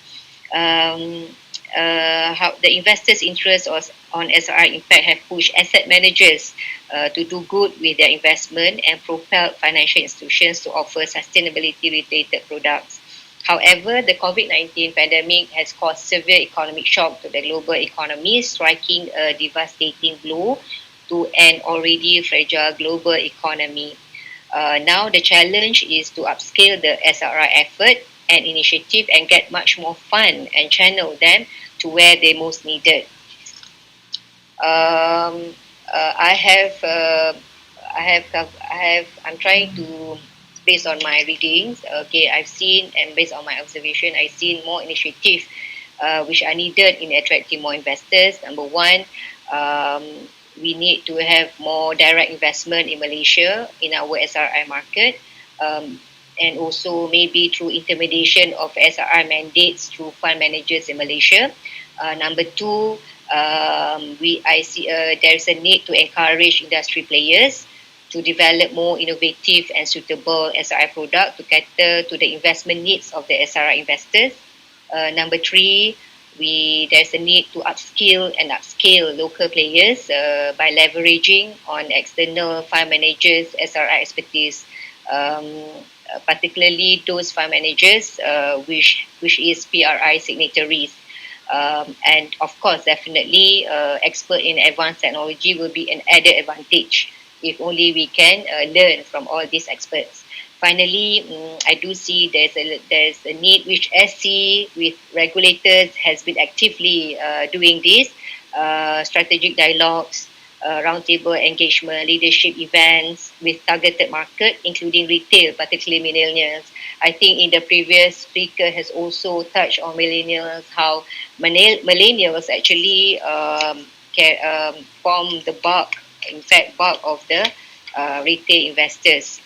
Speaker 4: How the investors' interest on SRI impact have pushed asset managers to do good with their investment and propelled financial institutions to offer sustainability-related products. However, the COVID-19 pandemic has caused severe economic shock to the global economy, striking a devastating blow to an already fragile global economy. Now, the challenge is to upscale the SRI effort and initiative and get much more fund and channel them to where they most needed. I'm trying to, based on my readings, okay, I've seen, and based on my observation, I've seen more initiatives which are needed in attracting more investors. Number one, we need to have more direct investment in Malaysia in our SRI market, and also maybe through intermediation of SRI mandates through fund managers in Malaysia. Number two, I see there's a need to encourage industry players to develop more innovative and suitable SRI product to cater to the investment needs of the SRI investors. Number three, there's a need to upskill and upscale local players by leveraging on external fund managers SRI expertise, particularly those fund managers which is PRI signatories. And of course, definitely, expert in advanced technology will be an added advantage if only we can learn from all these experts. Finally, I do see there's a need which SC with regulators has been actively doing this, strategic dialogues, roundtable engagement, leadership events with targeted market, including retail, particularly millennials. I think in the previous speaker has also touched on millennials, how millennials actually form the bulk of the retail investors.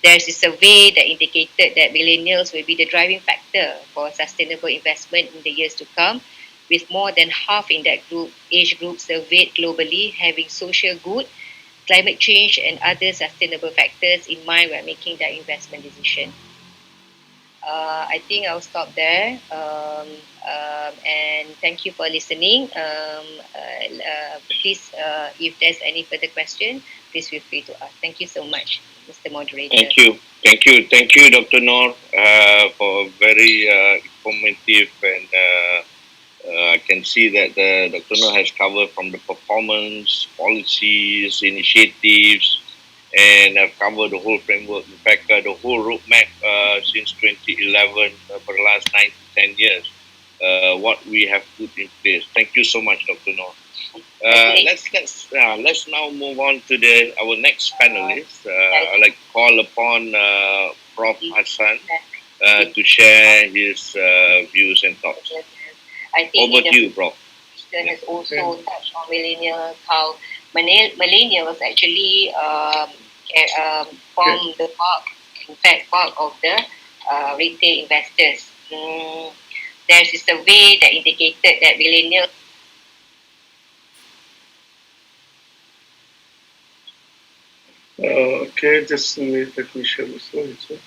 Speaker 4: There's a survey that indicated that millennials will be the driving factor for sustainable investment in the years to come, with more than half in that age group surveyed globally having social good, climate change, and other sustainable factors in mind when making their investment decision. I think I'll stop there. And thank you for listening. Please, if there's any further question, please feel free to ask. Thank you so much, Mr. Moderator.
Speaker 3: Thank you, Dr. Noor, for very informative, and I can see that Dr. Noor has covered from the performance, policies, initiatives, and I've covered the whole framework. In fact, the whole roadmap since 2011 for the last 9 to 10 years, what we have put in place. Thank you so much, Dr. Noor. Let's now move on to our next panelist. I'd like to call upon Prof. Hassan to share his views and thoughts.
Speaker 4: I think
Speaker 3: over to you, Prof.
Speaker 4: Has also touched on millennials, how millennials actually form the bulk, in fact, bulk of the retail investors. There's a survey that indicated that millennials.
Speaker 5: Okay, just let me share the slide. So.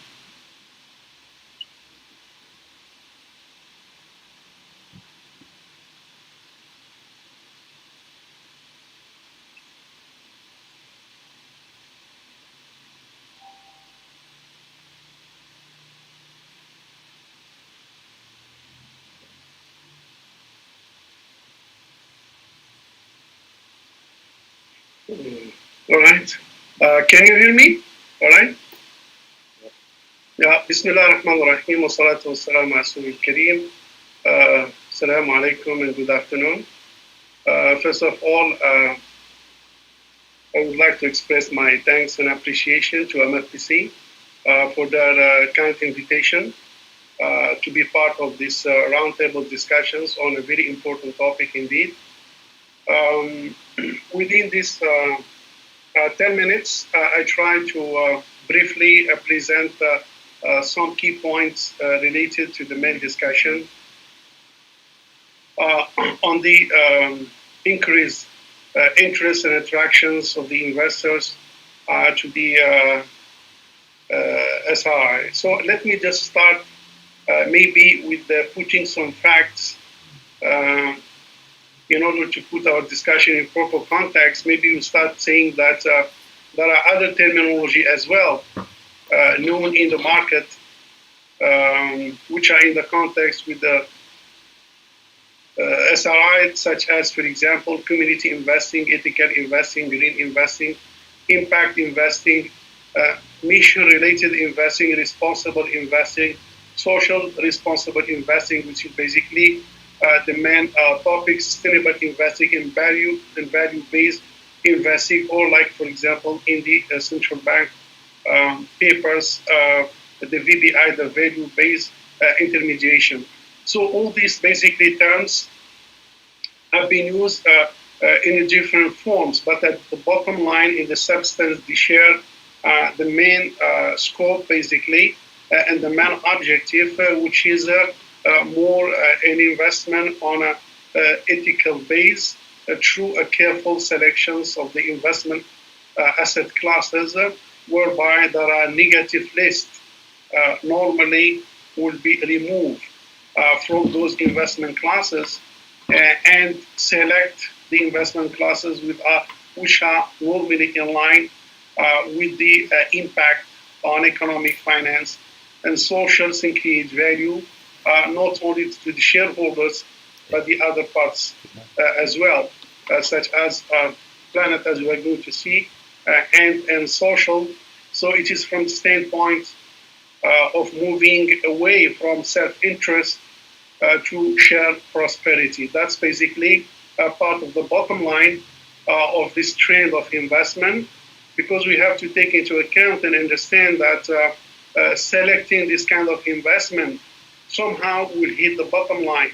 Speaker 5: All right. Can you hear me? All right. Yeah. Bismillah ar-Rahman ar-Rahim wa salatu wa salam ala Rasulil Kareem. Assalamu alaikum and good afternoon. First of all, I would like to express my thanks and appreciation to MFPC for their kind invitation to be part of this roundtable discussions on a very important topic indeed. Within this 10 minutes, I try to briefly present some key points related to the main discussion on the increased interest and attractions of the investors to the SRI. So let me just start maybe with putting some facts in order to put our discussion in proper context. Maybe you start saying that there are other terminology as well known in the market, which are in the context with the SRI, such as, for example, community investing, ethical investing, green investing, impact investing, mission-related investing, responsible investing, social responsible investing, which is basically the main topic, sustainable investing, and value-based investing, or like, for example, in the central bank papers, the VBI, the value-based intermediation. So all these basically terms have been used in different forms, but at the bottom line, in the substance, they share the main scope basically, and the main objective, which is more an investment on an ethical base through a careful selections of the investment asset classes, whereby there are negative lists normally will be removed from those investment classes and select the investment classes which are normally in line with the impact on economic, finance, and social and create value, not only to the shareholders, but the other parts as well, such as planet, as we are going to see, and social. So it is from the standpoint of moving away from self-interest to share prosperity. That's basically part of the bottom line of this trend of investment, because we have to take into account and understand that selecting this kind of investment somehow will hit the bottom line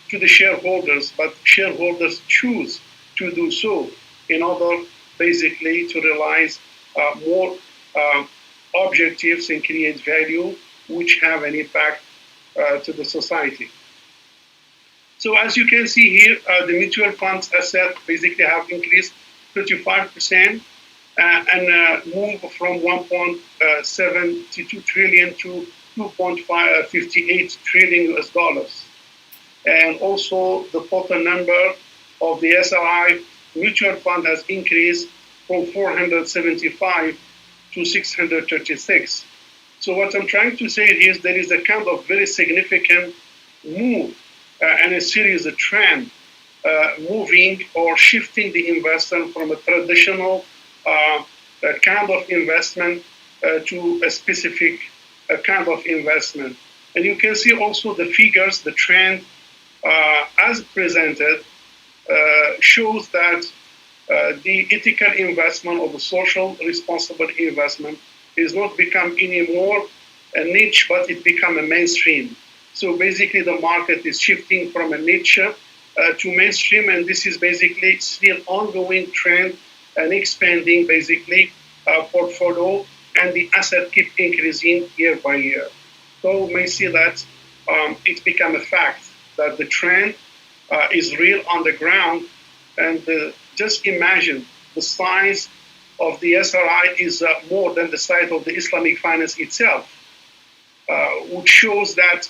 Speaker 5: to the shareholders, but shareholders choose to do so in order basically to realize more objectives and create value which have an impact to the society. So as you can see here, the mutual funds asset basically have increased 35% and move from 1.72 trillion to 2.58 trillion US dollars. And also the total number of the SRI mutual fund has increased from 475 to 636. So what I'm trying to say is there is a kind of very significant move and a series of trend moving or shifting the investment from a traditional kind of investment to a specific kind of investment. And you can see also the figures, the trend as presented. shows that the ethical investment or the social responsible investment is not become anymore a niche, but it become a mainstream. So basically, the market is shifting from a niche to mainstream, and this is basically still ongoing trend and expanding basically portfolio, and the asset keep increasing year by year. So we may see that it's become a fact that the trend is real on the ground, and just imagine the size of the SRI is more than the size of the Islamic finance itself, which shows that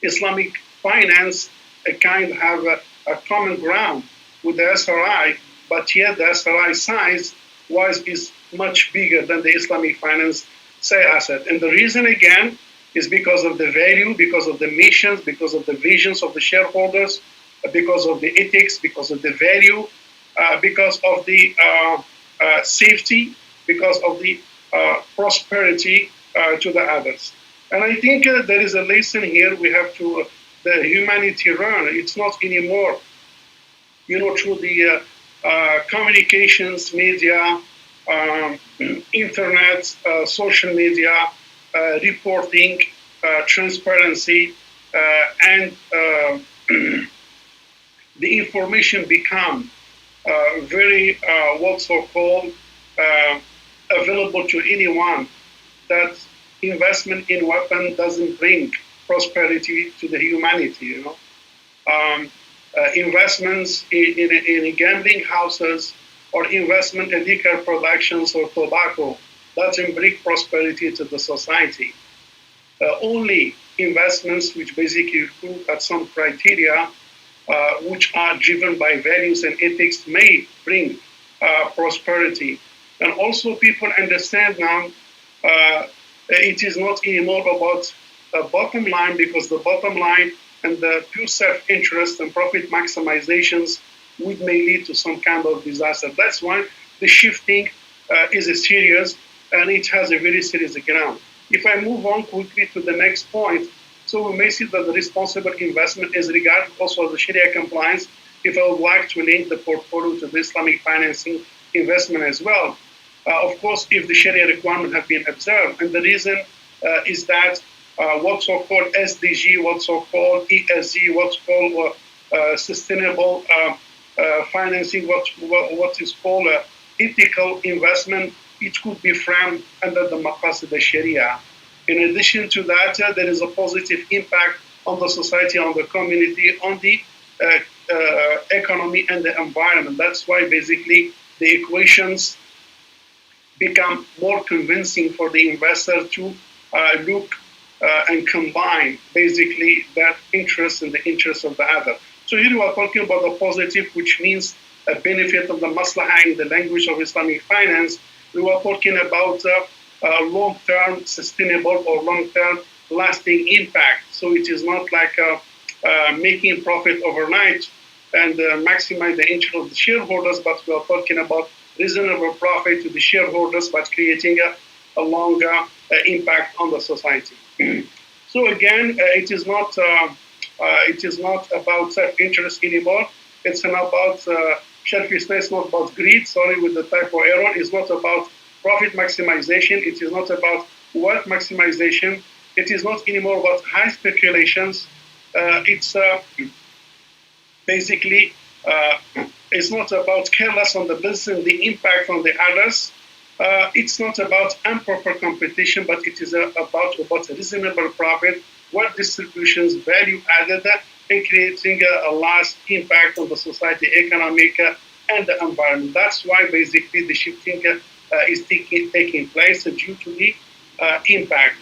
Speaker 5: Islamic finance kind of have a common ground with the SRI, but yet the SRI size is much bigger than the Islamic finance say asset. And the reason again is because of the value, because of the missions, because of the visions of the shareholders, because of the ethics, because of the value, because of the safety, because of the prosperity to the others. And I think there is a lesson here we have to the humanity learn. It's not anymore, through the communications, media, internet, social media, reporting, transparency, and the information become very what's so called available to anyone, that investment in weapon doesn't bring prosperity to the humanity. Investments in gambling houses or investment in liquor productions or tobacco doesn't bring prosperity to the society. Only investments which basically look at some criteria which are driven by values and ethics may bring prosperity. And also people understand now it is not anymore about a bottom line, because the bottom line and the pure self-interest and profit maximizations would may lead to some kind of disaster. That's why the shifting is a serious, and it has a very serious ground. If I move on quickly to the next point, so we may see that the responsible investment is regarded also as a Sharia compliance. If I would like to link the portfolio to the Islamic financing investment as well, of course, if the Sharia requirement have been observed, and the reason is that what's so-called SDG, what's so-called ESG, what's called sustainable financing, what is called ethical investment, it could be framed under the maqasid al-Sharia. In addition to that, there is a positive impact on the society, on the community, on the economy and the environment. That's why basically the equations become more convincing for the investor to look and combine basically that interest and the interest of the other. So here we are talking about the positive, which means a benefit of the maslahah in the language of Islamic finance. We were talking about long-term sustainable or long-term lasting impact. So it is not like making profit overnight and maximize the interest of the shareholders, but we are talking about reasonable profit to the shareholders, but creating a longer impact on the society. So again, it is not about self-interest anymore. It's not about selfishness, not about greed. Sorry, with the typo error. It's not about profit maximization. It is not about wealth maximization. It is not anymore about high speculations. It's basically it's not about careless on the business and the impact on the others. It's not about improper competition, but it is about reasonable profit, what distributions, value added, and creating a large impact on the society, economic, and the environment. That's why basically the shifting is taking place due to the impact.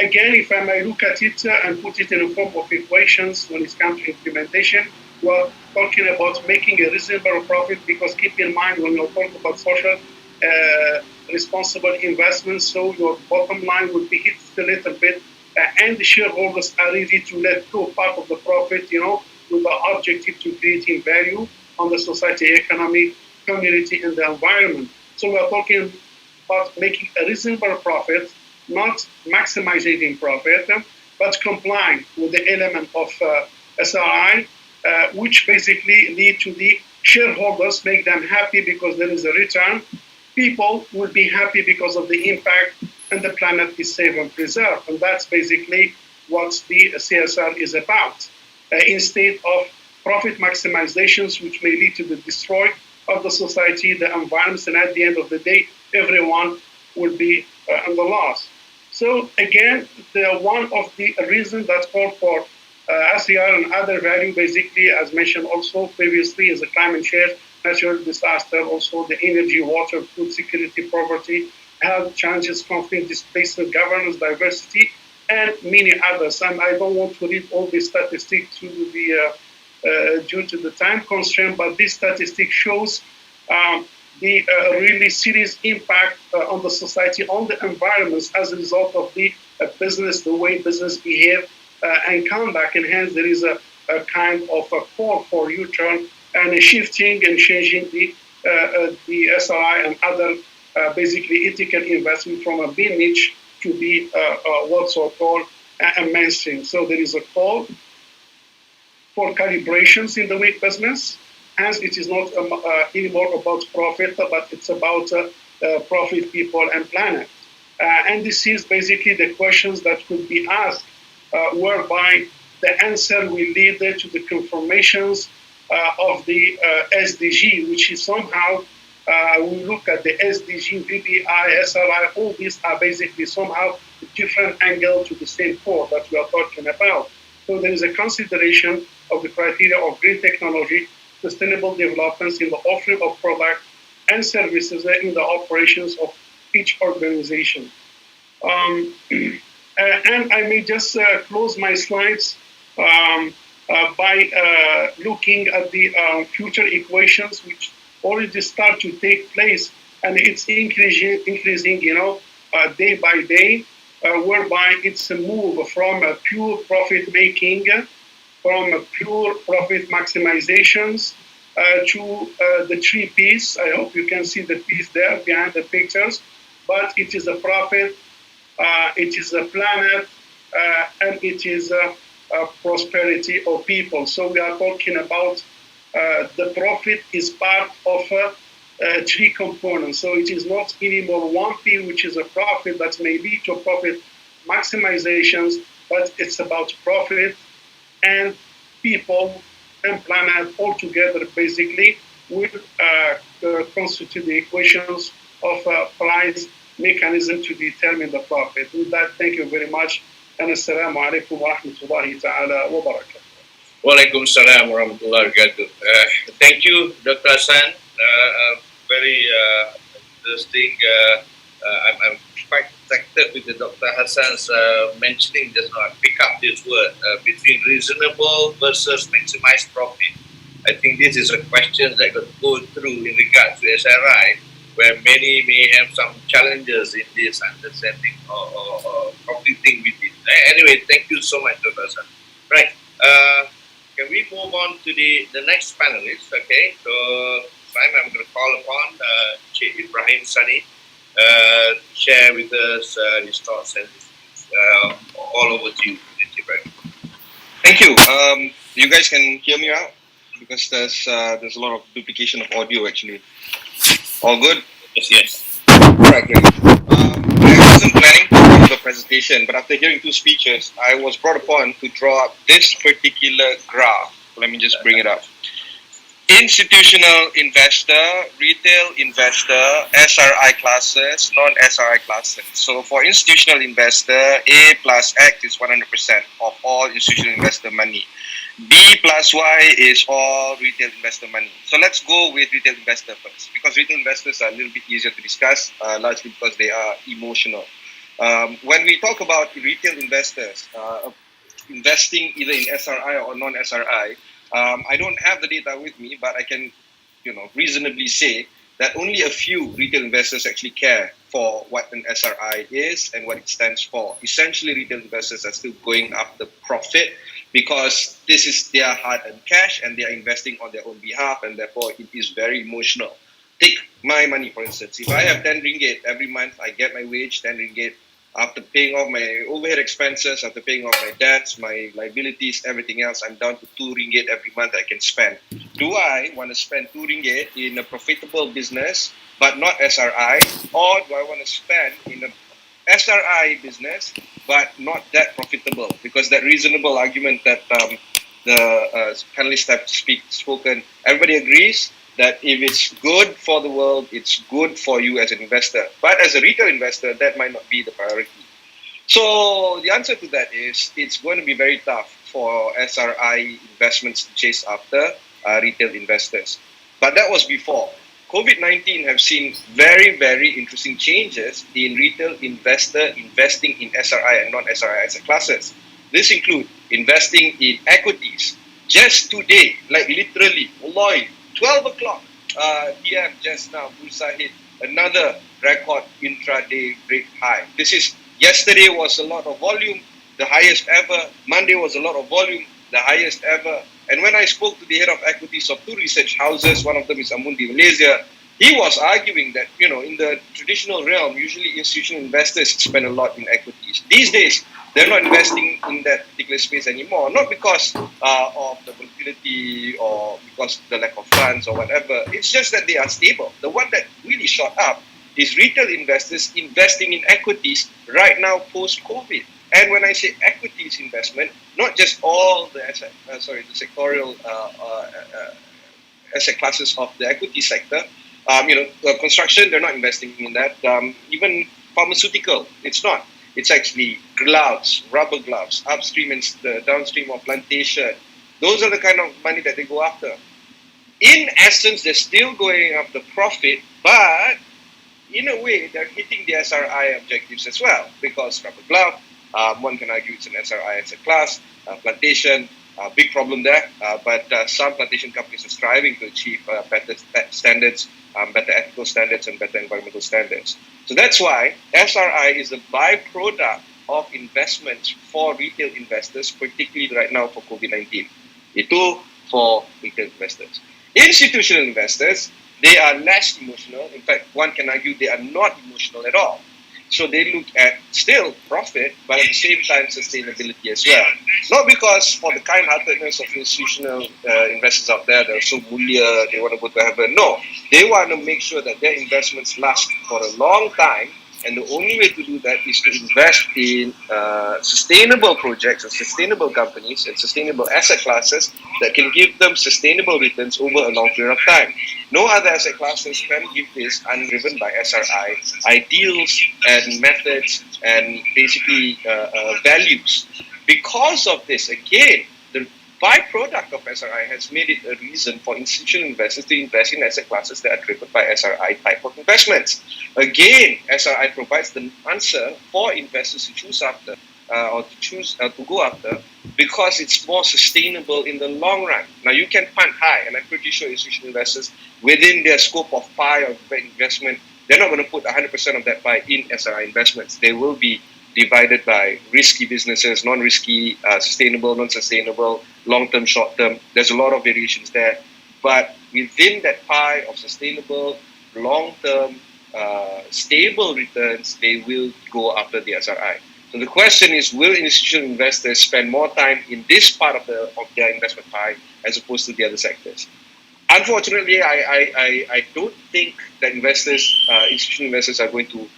Speaker 5: Again, if I may look at it and put it in a form of equations when it comes to implementation, we're talking about making a reasonable profit, because keep in mind when you're talking about social responsible investments, so your bottom line will be hit a little bit, and the shareholders are ready to let go part of the profit, with the objective to creating value on the society, economy, community, and the environment. So we're talking about making a reasonable profit, not maximizing profit, but complying with the element of SRI, which basically lead to the shareholders, make them happy because there is a return. People will be happy because of the impact, and the planet is safe and preserved. And that's basically what the CSR is about. Instead of profit maximizations, which may lead to the destroy of the society, the environment, and at the end of the day, everyone will be on the loss. So again, one of the reasons that call for SDR and other value, basically, as mentioned also previously, is the climate change, natural disaster, also the energy, water, food security, poverty, health challenges, conflict, displacement, governance, diversity, and many others. And I don't want to read all these statistics due to the time constraint, but this statistic shows the really serious impact on the society, on the environments as a result of the business, the way business behave and conduct. And hence there is a kind of a call for U-turn and a shifting and changing the SRI and other basically ethical investment from a B niche to be what's so-called a mainstream. So there is a call for calibrations in the wheat business. Hence, it is not anymore about profit, but it's about profit, people, and planet. And this is basically the questions that could be asked, whereby the answer will lead to the confirmations of the SDG, which is somehow, we look at the SDG, VBI, SRI, all these are basically somehow a different angle to the same core that we are talking about. So there is a consideration of the criteria of green technology, sustainable developments in the offering of products and services in the operations of each organization. And I may just close my slides by looking at the future equations, which already start to take place, and it's increasing, day by day, whereby it's a move from a pure profit making, from a pure profit maximizations to the three P's. I hope you can see the P's there behind the pictures, but it is a profit, it is a planet, and it is a prosperity of people. So we are talking about the profit is part of three components. So it is not anymore one P, which is a profit that may lead to profit maximizations, but it's about profit and people and planet all together, basically, will constitute the equations of price mechanism to determine the profit. With that, thank you very much. And assalamu alaikum wa rahmatullahi ta'ala wa barakatuh.
Speaker 3: Walaikum salam wa rahmatullahi wa barakatuh. Thank you, Dr. Hassan. Very interesting. I'm quite affected with the Dr. Hassan's mentioning just now. I pick up this word between reasonable versus maximized profit. I think this is a question that got go through in regards to SRI, where many may have some challenges in this understanding or conflicting with it. Anyway, thank you so much, Dr. Hassan. Right. Can we move on to the next panelist? Okay. So, I'm going to call upon Chief Ibrahim Sani to share with us his thoughts and his views. All over to you, Ibrahim.
Speaker 6: Thank you. You guys can hear me out because there's a lot of duplication of audio actually. All good?
Speaker 2: Yes.
Speaker 6: Alright, great. I wasn't planning to give a presentation, but after hearing two speeches, I was brought upon to draw up this particular graph. Let me just bring it up. Institutional investor, retail investor, SRI classes, non-SRI classes. So for institutional investor, A plus X is 100% of all institutional investor money. B plus Y is all retail investor money. So let's go with retail investor first, because retail investors are a little bit easier to discuss, largely because they are emotional. When we talk about retail investors investing either in SRI or non-SRI, I don't have the data with me, but I can, reasonably say that only a few retail investors actually care for what an SRI is and what it stands for. Essentially, retail investors are still going after profit because this is their hard-earned cash and they are investing on their own behalf, and therefore it is very emotional. Take my money, for instance. If I have 10 ringgit every month, I get my wage, 10 ringgit, After paying off my overhead expenses, after paying off my debts, my liabilities, everything else, I'm down to 2 ringgit every month I can spend. Do I want to spend 2 ringgit in a profitable business, but not SRI, or do I want to spend in a SRI business, but not that profitable? Because that reasonable argument that the panelists have spoken, everybody agrees that if it's good for the world, it's good for you as an investor. But as a retail investor, that might not be the priority. So the answer to that is it's going to be very tough for SRI investments to chase after retail investors. But that was before. COVID-19 have seen very, very interesting changes in retail investor investing in SRI and non-SRI asset classes. This include investing in equities. Just today, like literally, 12 o'clock PM just now, Bursa hit another record intraday break high. Yesterday was a lot of volume, the highest ever. Monday was a lot of volume, the highest ever. And when I spoke to the head of equities of two research houses, one of them is Amundi Malaysia, he was arguing that, in the traditional realm, usually institutional investors spend a lot in equities. These days, they're not investing in that particular space anymore, not because of the volatility or because of the lack of funds or whatever. It's just that they are stable. The one that really shot up is retail investors investing in equities right now post-COVID. And when I say equities investment, not just all the the sectorial asset classes of the equity sector. Construction, they're not investing in that. Even pharmaceutical, it's not. It's actually gloves, rubber gloves, upstream and downstream of plantation. Those are the kind of money that they go after. In essence, they're still going after profit, but in a way, they're hitting the SRI objectives as well, because rubber glove, one can argue it's an SRI as a class, plantation, big problem there, but some plantation companies are striving to achieve better standards, better ethical standards, and better environmental standards. So that's why SRI is a byproduct of investments for retail investors, particularly right now for COVID-19. Itu for retail investors. Institutional investors, they are less emotional. In fact, one can argue they are not emotional at all. So they look at still profit, but at the same time sustainability as well. Not because for the kind-heartedness of institutional investors out there, they're so mulia, they want to go to heaven. No, they want to make sure that their investments last for a long time. And the only way to do that is to invest in sustainable projects and sustainable companies and sustainable asset classes that can give them sustainable returns over a long period of time. No other asset classes can give this undriven by SRI ideals and methods and basically values. Because of this, again, the byproduct of SRI has made it a reason for institutional investors to invest in asset classes that are driven by SRI type of investments. Again, SRI provides the answer for investors to choose after or to go after, because it's more sustainable in the long run. Now, you can punt high, and I'm pretty sure institutional investors within their scope of pie of investment, they're not going to put 100% of that pie in SRI investments. They will be divided by risky businesses, non-risky, sustainable, non-sustainable, long-term, short-term. There's a lot of variations there. But within that pie of sustainable, long-term, stable returns, they will go after the SRI. So the question is, will institutional investors spend more time in this part of their investment pie as opposed to the other sectors? Unfortunately, I don't think that institutional investors are going to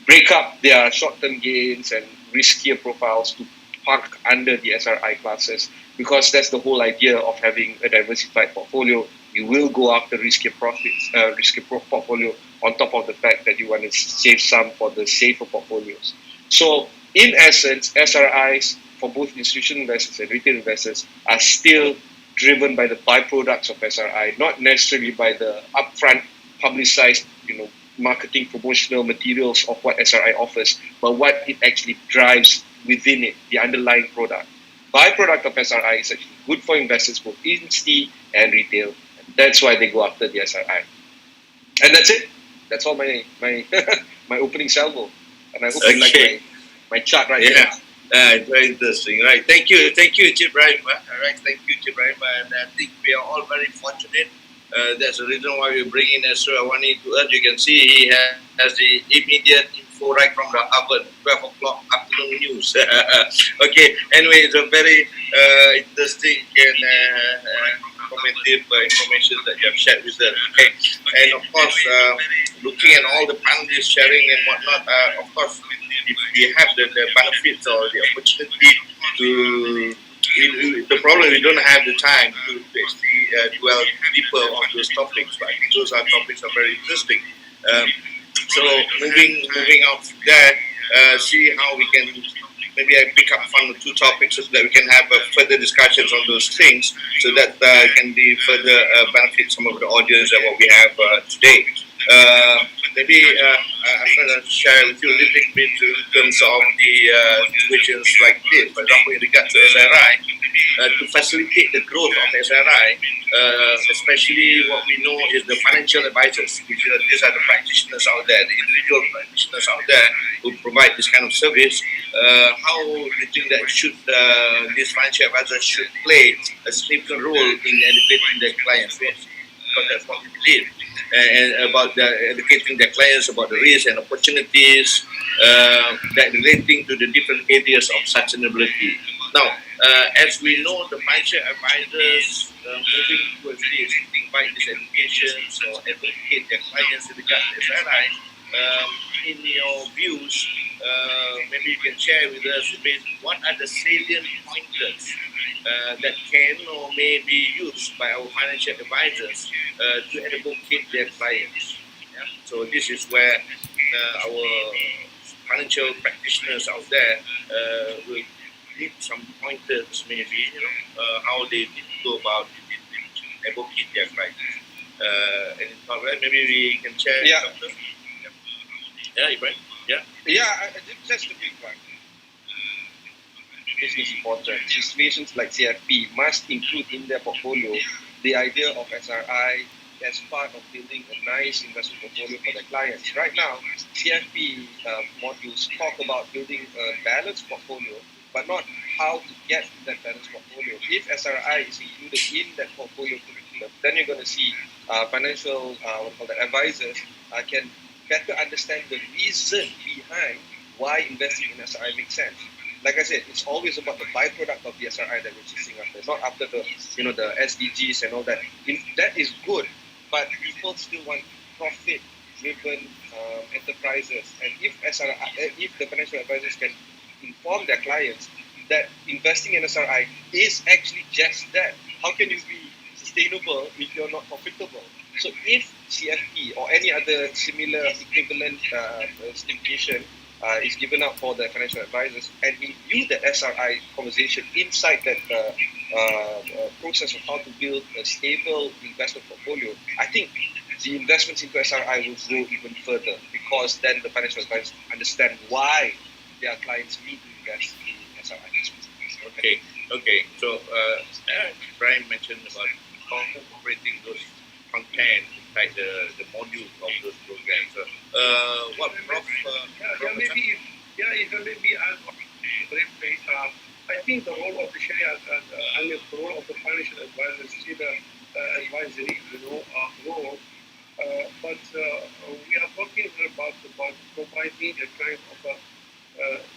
Speaker 6: break up their short-term gains and riskier profiles to park under the SRI classes, because that's the whole idea of having a diversified portfolio. You will go after riskier portfolio on top of the fact that you want to save some for the safer portfolios. So, in essence, SRIs for both institutional investors and retail investors are still driven by the byproducts of SRI, not necessarily by the upfront publicized, marketing promotional materials of what SRI offers, but what it actually drives within it, the underlying product. Byproduct of SRI is actually good for investors, both insti and retail. And that's why they go after the SRI. And that's it. That's all my my opening salvo. And I hope you like my chart right here.
Speaker 3: Very interesting. Right. Thank you, Chip Rahim. All right. Thank you, Chip Rahim. And I think we are all very fortunate. That's the reason why we bring in Astro Awani to us. You can see he has the immediate info right from the Harvard 12 o'clock afternoon news. Okay, anyway, it's a very interesting and informative information that you have shared with us. Okay, and of course, looking at all the panelists sharing and whatnot, of course, if we have the benefits or the opportunity to the problem we don't have the time to actually dwell deeper on those topics, but I think those are topics are very interesting. Um, so moving out from there, see how we can maybe I pick up one or two topics so that we can have further discussions on those things, so that can be further benefit some of the audience and what we have today. Maybe I'm going to share with you a little bit in terms of the situations like this. For example, in regard to SRI, to facilitate the growth of SRI, especially what we know is the financial advisors, which these are the practitioners out there, the individual practitioners out there who provide this kind of service. How do you think that these financial advisors should play a significant role in educating their clients? Because that's what we believe. And about educating their clients about the risks and opportunities that relating to the different areas of sustainability. Now, as we know, the financial advisors moving towards this, provide this education or educate their clients in regard to SRI. In your views, maybe you can share with us a bit what are the salient pointers that can or may be used by our financial advisors to advocate their clients. Yeah? So this is where our financial practitioners out there will need some pointers, maybe how they need to go about advocate their clients. And maybe we can share.
Speaker 6: Yeah.
Speaker 3: Doctor? Yeah, Ibrahim. Yeah.
Speaker 6: Yeah, just a quick one. This is important. Situations like CFP must include in their portfolio the idea of SRI as part of building a nice investment portfolio for their clients. Right now, CFP modules talk about building a balanced portfolio, but not how to get that balanced portfolio. If SRI is included in that portfolio curriculum, then you're going to see financial advisors can better understand the reason behind why investing in SRI makes sense. Like I said, it's always about the byproduct of the SRI that we're chasing after, not after the the SDGs and all that. That is good, but people still want profit-driven enterprises. And if the financial advisors can inform their clients that investing in SRI is actually just that, how can you be sustainable if you're not profitable? So if CFP or any other similar equivalent certification is given out for the financial advisors and include the SRI conversation inside that process of how to build a stable investment portfolio, I think the investments into SRI will grow even further, because then the financial advisors understand why their clients need to invest in SRI.
Speaker 3: Okay. So Brian mentioned about incorporating those content inside the module of those programs. What Prof?
Speaker 5: If I maybe add briefly, I think the role of the Sharia, the role of the financial advisors is the advisory, role. But we are talking about providing a kind of a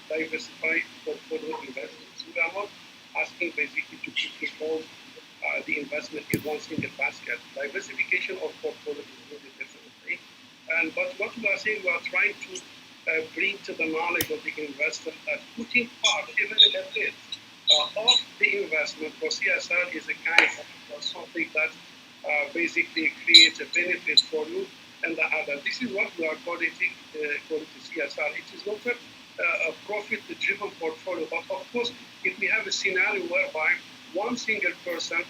Speaker 5: diversified portfolio investments. We are not asking basically to keep all the investment in one single basket. Diversification of portfolio is really different. But what we are saying, we are trying to bring to the knowledge of the investor that putting part, even a bit, of the investment for CSR is a kind of something that basically creates a benefit for you and the other. This is what we are calling CSR. It is not a profit-driven portfolio, but of course, if we have a scenario whereby one single person,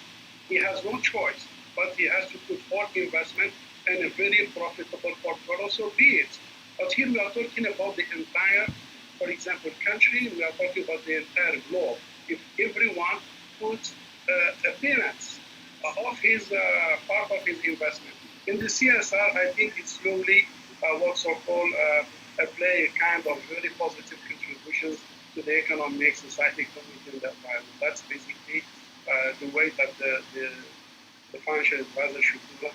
Speaker 5: he has no choice, but he has to put all investment in a very profitable portfolio, so be it. But here we are talking about the entire, for example, country, we are talking about the entire globe. If everyone puts a pittance of his part of his investment in the CSR, I think it slowly what's so-called play a kind of very positive contributions to the economic, society, community, and the environment. That's basically the way that the financial advisor should do that.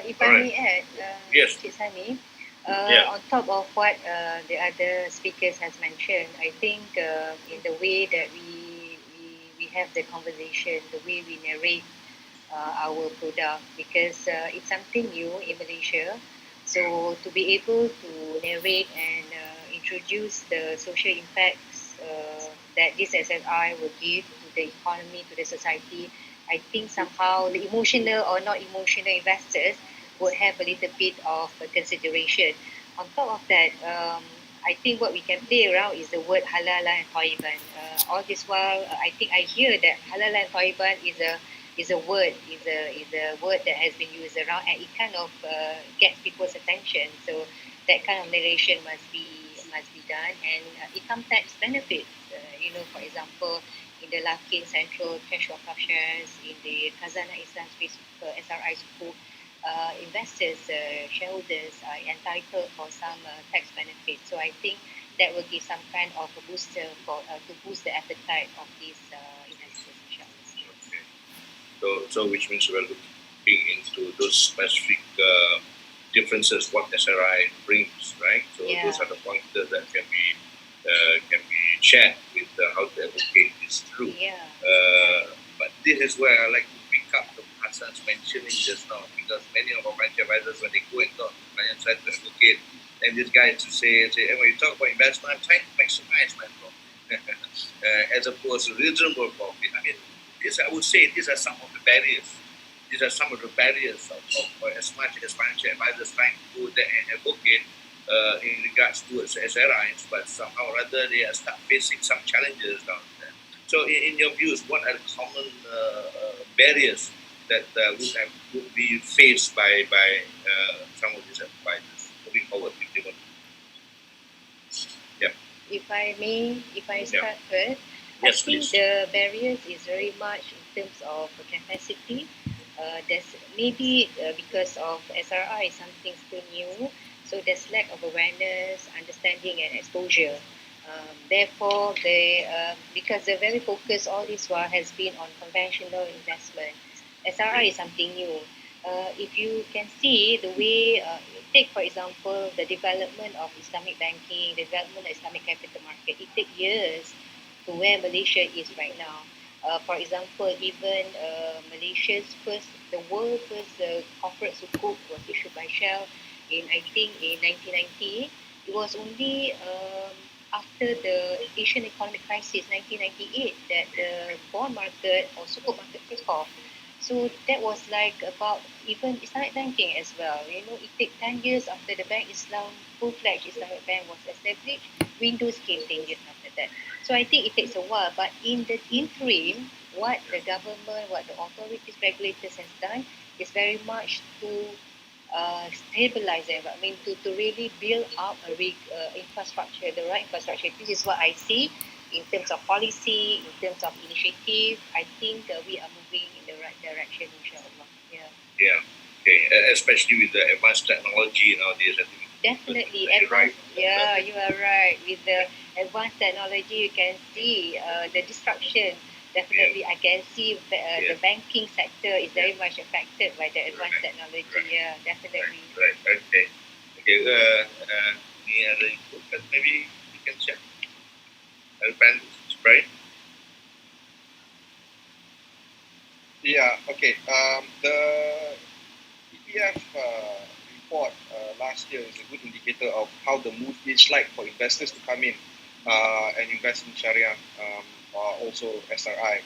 Speaker 4: If I may add,
Speaker 3: Yes.
Speaker 4: Cik Sani,
Speaker 2: Yeah.
Speaker 4: On top of what the other speakers has mentioned, I think in the way that we have the conversation, the way we narrate our product, because it's something new in Malaysia. So to be able to narrate and introduce the social impacts that this SSI will give to the economy, to the society, I think somehow the emotional or not emotional investors would have a little bit of consideration. On top of that, I think what we can play around is the word halal and toiban. All this while, I think I hear that halal and toiban is a word that has been used around, and it kind of gets people's attention. So that kind of narration must be done, and income tax benefits. For example, in the Lakin Central Cash Wakaf shares, in the Khazanah Islam Space SRI Sukuk, investors, shareholders are entitled for some tax benefits. So I think that will give some kind of a booster to boost the appetite of these investors, inshallah.
Speaker 3: Okay. So which means we're looking into those specific differences what SRI brings, right? So
Speaker 4: Yeah.
Speaker 3: those are the pointers that can be shared with how to advocate this through.
Speaker 4: Yeah.
Speaker 3: But this is where I like to pick up the Hassan's mentioning just now, because many of our financial advisors, when they go and talk to clients, try to advocate, and this guy to say, hey, when you talk about investment, I'm trying to maximize my profit, as opposed to reasonable profit. I mean, I would say these are some of the barriers. These are some of the barriers of as much as financial advisors trying to go there and advocate in regards to SRIs, but somehow or other they are start facing some challenges down there. So, in your views, what are the common barriers that would be faced by some of these advisors moving forward? If they want? Yeah.
Speaker 4: If I
Speaker 3: Yeah.
Speaker 4: start first,
Speaker 3: Yes,
Speaker 4: I think
Speaker 3: please.
Speaker 4: the barriers is very much in terms of capacity. There's maybe because of SRI, something still new, so there's lack of awareness, understanding, and exposure. Therefore, because the very focus all this while has been on conventional investment. SRI is something new. If you can see the way, take for example the development of Islamic banking, the development of Islamic capital market, it takes years to where Malaysia is right now. For example, even the world's first corporate sukuk was issued by Shell I think in 1990. It was only after the Asian economic crisis 1998 that the bond market or sukuk market took off. So that was like about even Islamic banking as well. It took 10 years after the Bank Islam, full-fledged Islamic bank was established. Windows came 10 years after that. So I think it takes a while. But in the interim, what the government, what the authorities, regulators has done is very much to stabilize the environment, to really build up infrastructure, the right infrastructure. This is what I see in terms of policy, in terms of initiative. I think we are moving in the right direction, inshallah. Yeah.
Speaker 3: Yeah. Okay. Especially with the advanced technology nowadays, I think.
Speaker 4: Definitely,
Speaker 3: You're right.
Speaker 4: Yeah, you are right. With the advanced technology, you can see the disruption. Definitely, I can see the banking sector is very much affected by the advanced technology.
Speaker 3: Right.
Speaker 4: Yeah, definitely.
Speaker 3: Right. Okay. Okay. Any other input that maybe you can share? Alpan, right?
Speaker 6: Yeah, okay. The EPF report last year is a good indicator of how the move is like for investors to come in and invest in Sharia, or also SRI.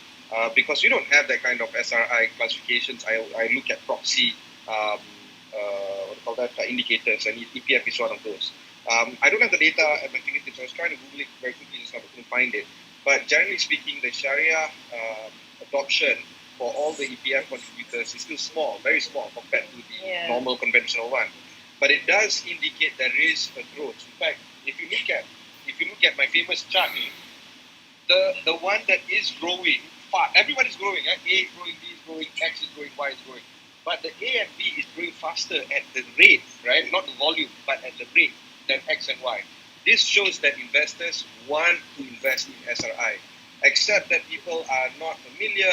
Speaker 6: Because we don't have that kind of SRI classifications. I look at proxy, what do you call that, indicators, and EPF is one of those. I don't have the data at my fingertips. I was trying to Google it very quickly just now, but couldn't find it. But generally speaking, the Sharia adoption for all the EPF contributors is still small, very small compared to the normal conventional one. But it does indicate there is a growth. In fact, if you look at my famous chart, the one that is growing, everyone is growing. A is growing, B is growing, X is growing, Y is growing. But the A and B is growing faster at the rate, right? Not the volume, but at the rate than X and Y. This shows that investors want to invest in SRI, except that people are not familiar,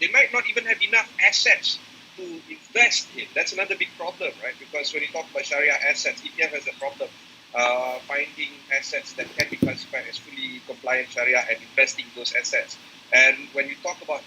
Speaker 6: they might not even have enough assets to invest in. That's another big problem, right? Because when you talk about Sharia assets, ETF has a problem finding assets that can be classified as fully compliant Sharia and investing those assets. And when you talk about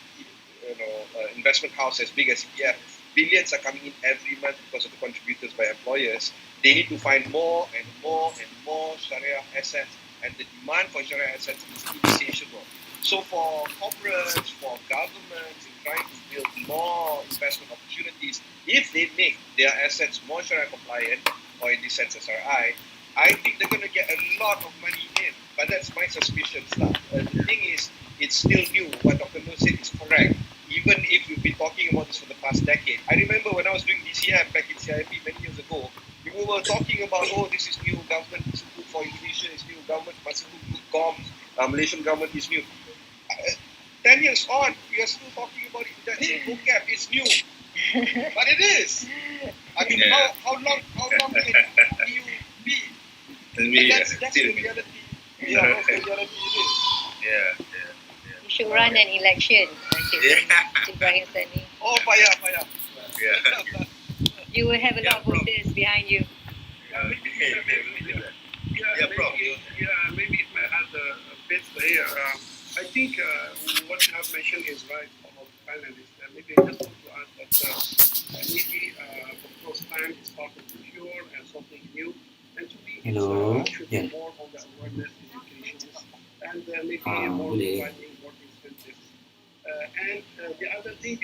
Speaker 6: investment house as big as ETF, billions are coming in every month because of the contributors by employers. They need to find more and more and more Sharia assets, and the demand for Sharia assets is insatiable. So for corporates, for governments, in trying to build more investment opportunities, if they make their assets more Sharia compliant, or in this sense SRI, I think they're going to get a lot of money in. But that's my suspicion stuff. The thing is, it's still new. What Dr. Noor said is correct. Even if we've been talking about this for the past decade. I remember when I was doing DCM back in CIP many years ago, we were talking about, this is new government, Institute for Indonesia is new government, Institute GOM, Malaysian government is new. 10 years on, we are still talking about it. That's a vocab, it's new. But it is. I mean, how long can you be? That's the reality. Yeah, that's the reality it is.
Speaker 3: Yeah.
Speaker 4: You should run an election, Ibrahim Sani.
Speaker 6: Oh, payah.
Speaker 3: Yeah.
Speaker 4: You will have a lot of voters behind you.
Speaker 5: Maybe if I had a bit here, I think what you have mentioned is right for all the panelists. Maybe I just want to add that maybe, of course, time is part of the cure and something new. And to me, it should be more on the awareness, education, and maybe more providing more incentives. And the other thing is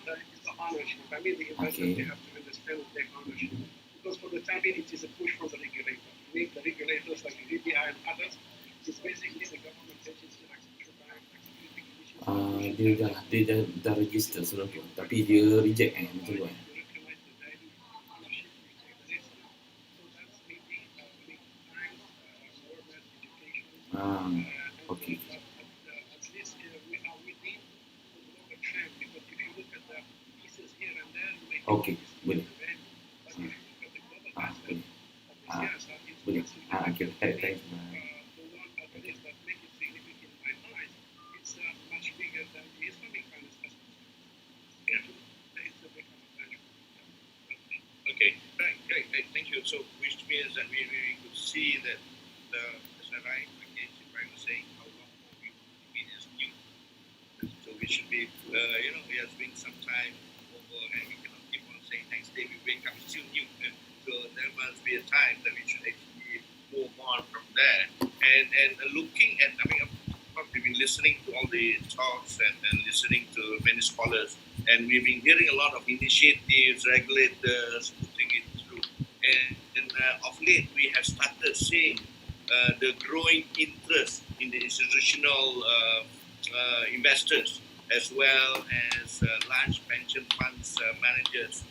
Speaker 5: the ownership. I mean, the investors, they have to understand and take ownership. Because for the time being, it is a push from the regulator. The regulators like the VBI and others, it's basically the government agency like central bank, like security commission.
Speaker 7: Dia dah register sebelum tu, tapi dia reject macam tu
Speaker 5: Recognize the value of ownership which exists. So that's maybe times, awareness, education.
Speaker 7: Okay.
Speaker 5: At least we are within the longer trend, because if you look at the pieces here and there, you may
Speaker 7: Okay, boleh.
Speaker 5: but if you look at the global aspect
Speaker 7: Boleh.
Speaker 5: of the CSR, it's
Speaker 7: Boleh. Okay, thanks.
Speaker 5: the one at least that make it significant in my eyes, it's much bigger than the Islamic finance aspect. There is a big potential.
Speaker 3: Okay, great. Thank you. So, which means that we could see that the SRI, again, Ibrahim was saying, how long more we mean is new. So we should be, it has been some time over, and we cannot keep on saying next day we wake up still new. So there must be a time that we should actually move on from there. And looking at, of course, we've been listening to all the talks and listening to many scholars, and we've been hearing a lot of initiatives, regulators putting it through. And of late, we have started seeing the growing interest in the institutional investors, as well as large pension funds managers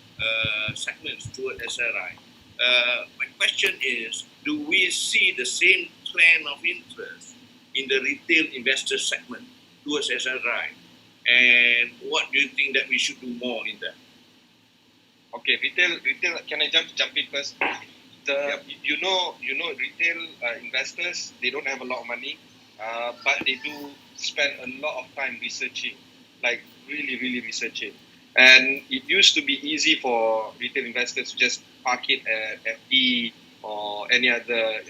Speaker 3: segments toward SRI. My question is, do we see the same trend of interest in the retail investor segment towards SRI? And what do you think that we should do more in that?
Speaker 6: Okay, retail. Can I jump in first? Retail investors, they don't have a lot of money, but they do spend a lot of time researching, like really researching. And it used to be easy for retail investors to just park it at FD or any other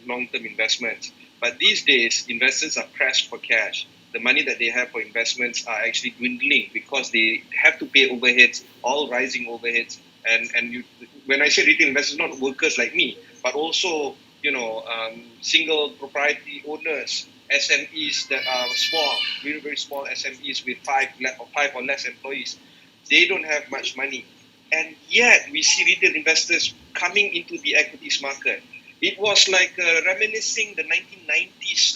Speaker 6: long-term investments. But these days, investors are pressed for cash. The money that they have for investments are actually dwindling because they have to pay overheads, all rising overheads. And when I say retail investors, not workers like me, but also single propriety owners, SMEs that are small, very very small SMEs with five or less employees. They don't have much money, and yet we see retail investors coming into the equities market. It was like reminiscing the 1990s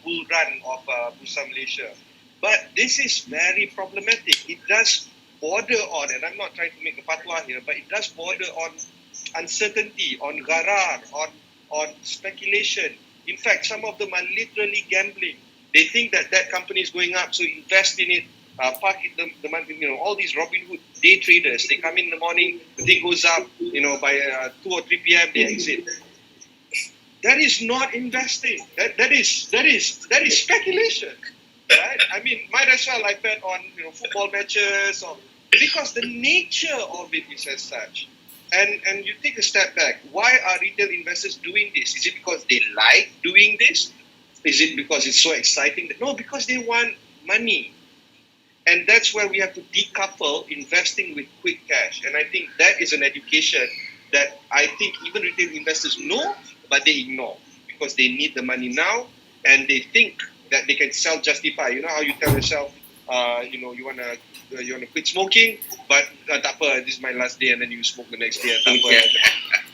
Speaker 6: bull run of Bursa Malaysia. But this is very problematic. It does border on, and I'm not trying to make a fatwa here, but it does border on uncertainty, on gharar, on speculation. In fact, some of them are literally gambling. They think that company is going up, so invest in it. Park it the money, all these Robinhood day traders, they come in the morning, the thing goes up, by 2 or 3 p.m. they exit. That is not investing. That is speculation, right? I mean, might as well I bet on football matches or because the nature of it is as such. And you take a step back. Why are retail investors doing this? Is it because they like doing this? Is it because it's so exciting? No, because they want money. And that's where we have to decouple investing with quick cash. And I think that is an education that I think even retail investors know, but they ignore because they need the money now and they think that they can self-justify. You know how you tell yourself, you wanna quit smoking, but tak apa, this is my last day, and then you smoke the next day. Tak apa.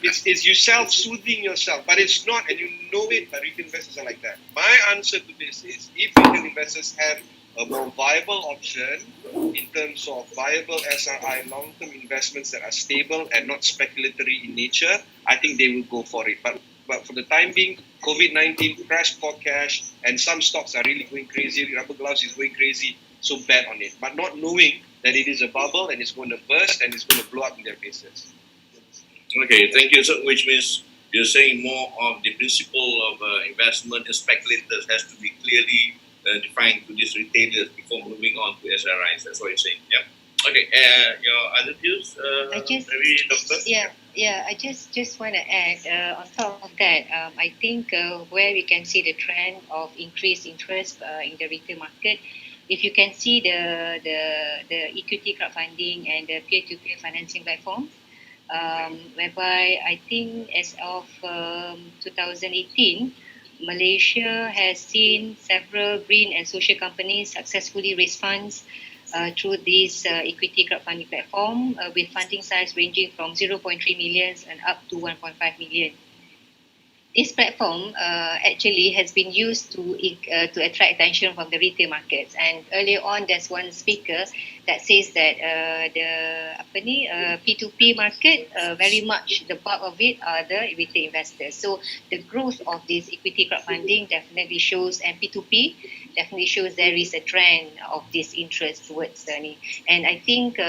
Speaker 6: It's you self-soothing yourself, but it's not, and you know it. But retail investors are like that. My answer to this is, if retail investors have a more viable option in terms of viable SRI long-term investments that are stable and not speculatory in nature, I think they will go for it. But for the time being, COVID-19 crashed for cash, and some stocks are really going crazy. Rubber gloves is going crazy, so bad on it. But not knowing that it is a bubble and it's going to burst and it's going to blow up in their faces.
Speaker 3: Okay, thank you. So, which means you're saying more of the principle of investment and speculators has to be clearly defined to these retailers before moving on to SRIs. That's what you're saying. Yeah. Okay. Your other views, maybe Doctor.
Speaker 4: Yeah. I just want to add on top of that. I think where we can see the trend of increased interest in the retail market, if you can see the equity crowdfunding and the peer-to-peer financing platforms, whereby I think as of 2018, Malaysia has seen several green and social companies successfully raise funds through this equity crowdfunding platform with funding size ranging from 0.3 million and up to 1.5 million. This platform actually has been used to attract attention from the retail markets. And earlier on, there's one speaker that says that P2P market, very much the bulk of it are the retail investors. So the growth of this equity crowdfunding definitely shows, and P2P definitely shows there is a trend of this interest towards Sony. And I think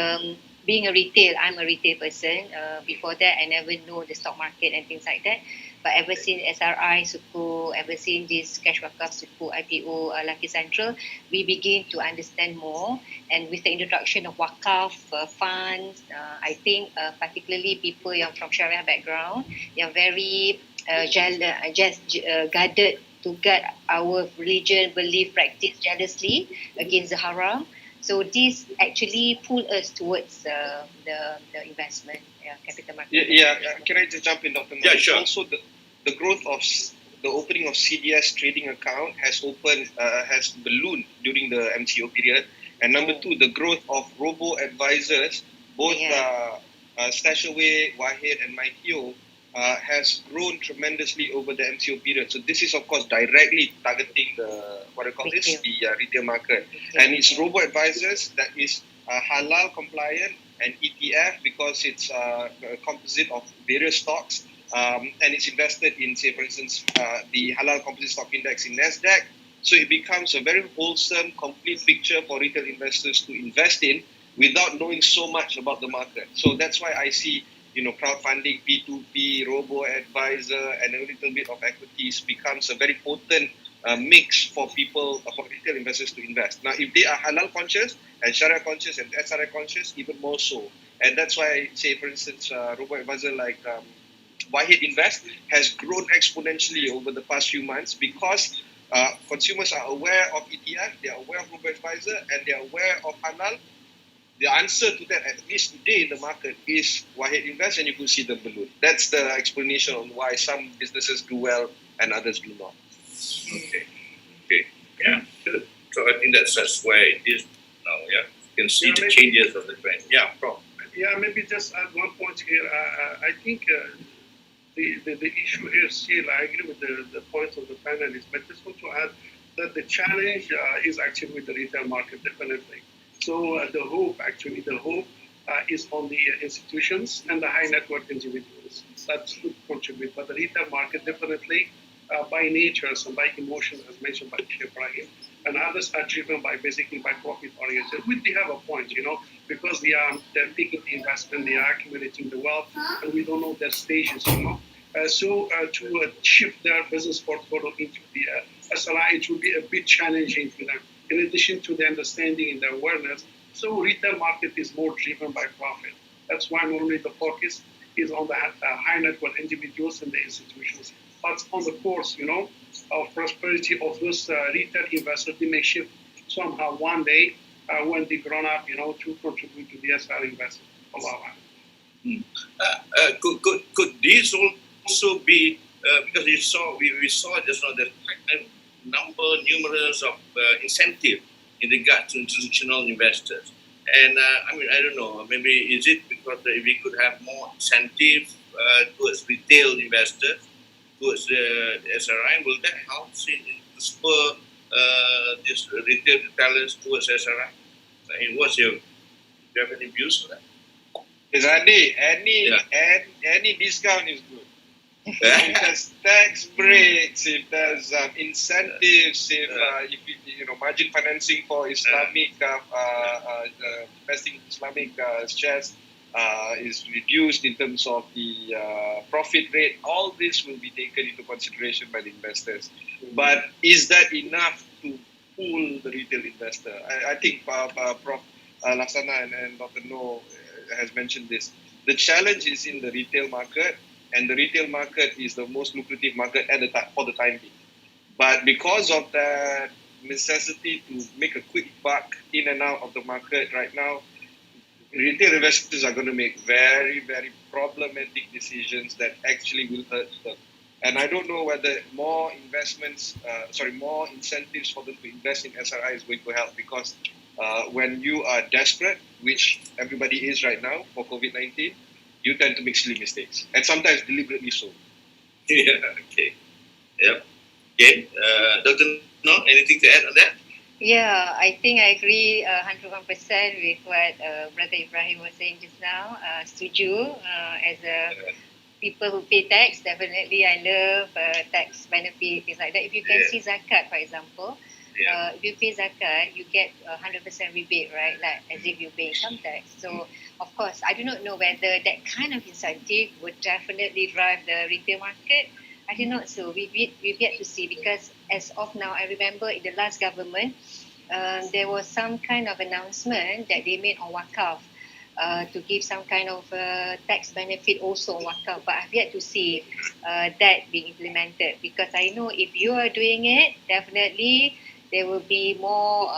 Speaker 4: being I'm a retail person. Before that, I never know the stock market and things like that. But ever since SRI Suku, ever since this Cash Wakaf Suku IPO Lucky Central, we begin to understand more. And with the introduction of Wakaf funds, I think particularly people yang from Sharia background, yang very guarded to guard our religion, belief, practice jealously against the haram. So this actually pull us towards the investment capital market.
Speaker 6: Can I just jump in, Dr.
Speaker 3: Yeah, sure.
Speaker 6: Also, the growth of the opening of CDS trading account has ballooned during the MCO period. And number two, the growth of robo advisors, both Stashaway, Wahid, and MyHio, has grown tremendously over the MCO period. So this is, of course, directly targeting the retail market. And it's robo advisors that is halal compliant and ETF because it's a composite of various stocks. And it's invested in, say, for instance, the halal composite stock index in NASDAQ. So it becomes a very wholesome, complete picture for retail investors to invest in without knowing so much about the market. So that's why I see crowdfunding, P2P, robo-advisor, and a little bit of equities becomes a very potent mix for retail investors to invest. Now, if they are halal conscious and Sharia conscious and SRI conscious, even more so. And that's why I say, for instance, robo-advisor like Wahid Invest has grown exponentially over the past few months because consumers are aware of ETF, they are aware of robo-advisor, and they are aware of halal. The answer to that, at least today in the market, is Wahid Invest, and you could see the balloon. That's the explanation on why some businesses do well and others do not.
Speaker 3: Okay. Yeah. Good. So I think that's where it is now. Yeah. You can see the changes of the trend. Yeah, Prof.
Speaker 5: Yeah, maybe just add one point here. I think the issue is still, I agree with the points of the panelists, but just want to add that the challenge is actually with the retail market, definitely. So the hope is on the institutions and the high net worth individuals. That should contribute. But the retail market definitely, by nature and by emotion, as mentioned by Sheikh Ibrahim, and others are driven by profit oriented. They have a point, because they're taking the investment, they are accumulating the wealth, and we don't know their stages, So to shift their business portfolio into the SRI, it will be a bit challenging for them. In addition to the understanding and the awareness, So retail market is more driven by profit. That's why normally the focus is on the high net worth individuals and the institutions. But on the course, of prosperity of those retail investors, they may shift somehow one day when they grown up, to contribute to the SR investment. Allah.
Speaker 3: Could this also be because we saw just now the numerous of incentive in regard to institutional investors, and I don't know, maybe is it because if we could have more incentive towards retail investors towards the SRI, will that help to spur this retail talents towards SRI? What's do you have any views on that?
Speaker 6: Zandi, any discount is good. If there's tax breaks, if there's incentives, if margin financing for Islamic investing in Islamic shares is reduced in terms of the profit rate, all this will be taken into consideration by the investors. But is that enough to pull the retail investor? I think Prof. Laksana and Dr. No has mentioned this. The challenge is in the retail market, and the retail market is the most lucrative market for the time being. But because of that necessity to make a quick buck in and out of the market right now, retail investors are going to make very, very problematic decisions that actually will hurt them. And I don't know whether more incentives for them to invest in SRI is going to help, because when you are desperate, which everybody is right now for COVID-19, you tend to make silly mistakes, and sometimes deliberately so.
Speaker 3: Yeah, okay. Yep. Okay. Dr. No, anything to add on that?
Speaker 4: Yeah, I think I agree 101% with what Brother Ibrahim was saying just now. Setuju. As a people who pay tax, definitely I love tax benefit, things like that. If you can see zakat, for example, if you pay zakat, you get 100% rebate, right? Like as if you pay income tax. So, of course, I do not know whether that kind of incentive would definitely drive the retail market. I do not so. We've yet to see, because as of now, I remember in the last government, there was some kind of announcement that they made on wakaf to give some kind of tax benefit also on wakaf. But I've yet to see that being implemented, because I know if you are doing it, definitely there will be more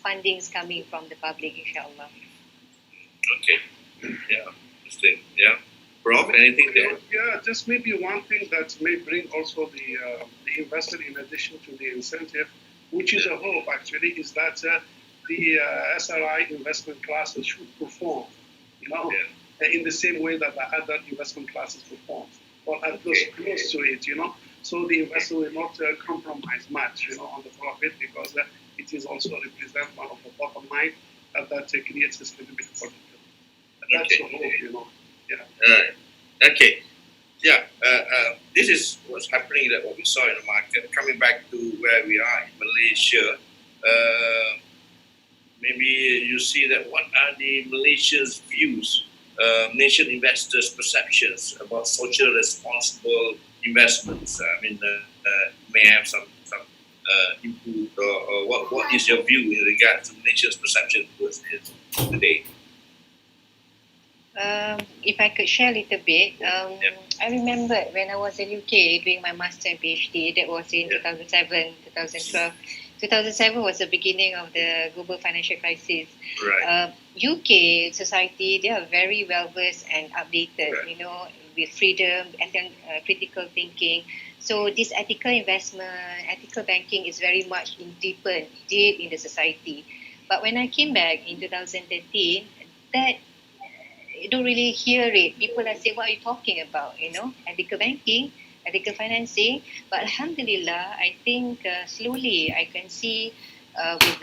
Speaker 4: fundings coming from the public, inshallah.
Speaker 3: Okay. Yeah. Interesting. Yeah. Prof, anything there?
Speaker 5: Yeah, just maybe one thing that may bring also the investor in addition to the incentive, which is a hope actually, is that the SRI investment classes should perform, in the same way that the other investment classes perform, or at least close to it, So the investor will not compromise much, on the profit, because it is also represent one of the bottom line that creates a stability for the That's the hope, Yeah.
Speaker 3: Okay. Yeah. This is what's happening, that what we saw in the market. Coming back to where we are in Malaysia, maybe you see that what are the Malaysia's views, Malaysian investors' perceptions about social responsible investments? May have some input, or what is your view in regard to Malaysia's perception towards this today?
Speaker 4: If I could share a little bit, I remember when I was in UK doing my master and PhD, that was in 2007, 2012. 2007 was the beginning of the global financial crisis.
Speaker 3: Right.
Speaker 4: UK society, they are very well versed and updated, with freedom and critical thinking. So this ethical investment, ethical banking is very much deep in the society. But when I came back in 2013, that you don't really hear it. People are saying, what are you talking about? Ethical banking, ethical financing. But Alhamdulillah, I think slowly I can see with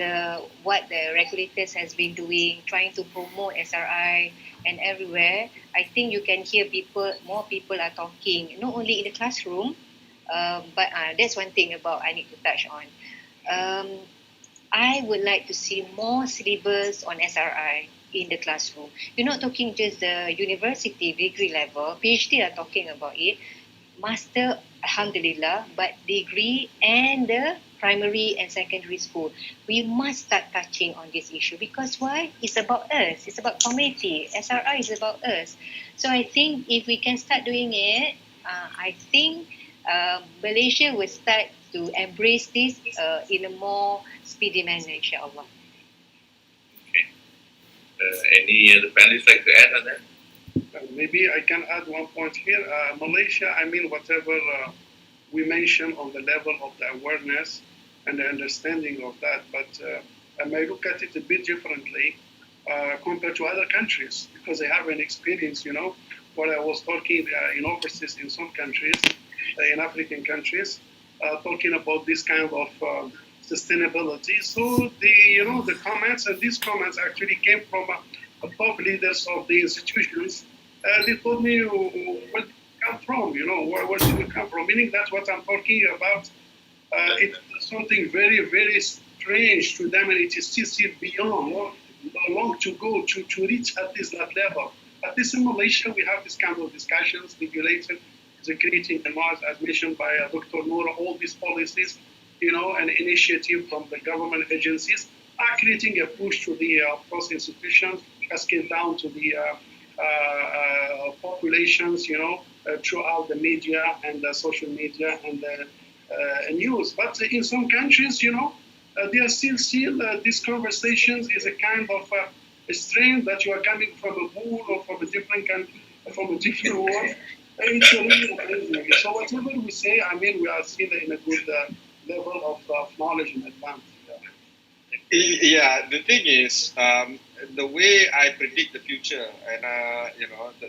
Speaker 4: what the regulators has been doing, trying to promote SRI and everywhere, I think you can hear more people are talking, not only in the classroom, but that's one thing about I need to touch on. I would like to see more syllabus on SRI in the classroom. You're not talking just the university degree level. PhD are talking about it. Master, alhamdulillah, but degree and the primary and secondary school. We must start touching on this issue because why? It's about us. It's about community. SRI is about us. So I think if we can start doing it, I think Malaysia will start to embrace this in a more speedy manner, insyaAllah.
Speaker 8: Okay. Any other panelists like to add on that?
Speaker 5: Maybe I can add one point here. Malaysia, I mean, whatever we mention on the level of the awareness and the understanding of that, but I may look at it a bit differently compared to other countries because they have an experience, what I was talking in overseas in some countries, in African countries, talking about this kind of sustainability. So the comments, and these comments actually came from top leaders of the institutions. They told me where did it come from, where did it come from? Meaning that's what I'm talking about. It's something very, very strange to them, and it is still beyond, long to go to reach at least that level. At least in Malaysia, we have this kind of discussions, regulated, the creating the laws, as mentioned by Dr. Noor, all these policies, and initiative from the government agencies are creating a push to the post institutions, cascade down to the populations, throughout the media and the social media and the news. But in some countries, there are still these conversations is a kind of a strain that you are coming from a bull or from a different country, from a different world. It's really amazing. So whatever we say, I mean, we are still in a good level of knowledge and advance.
Speaker 6: Yeah, the thing is, the way I predict the future, and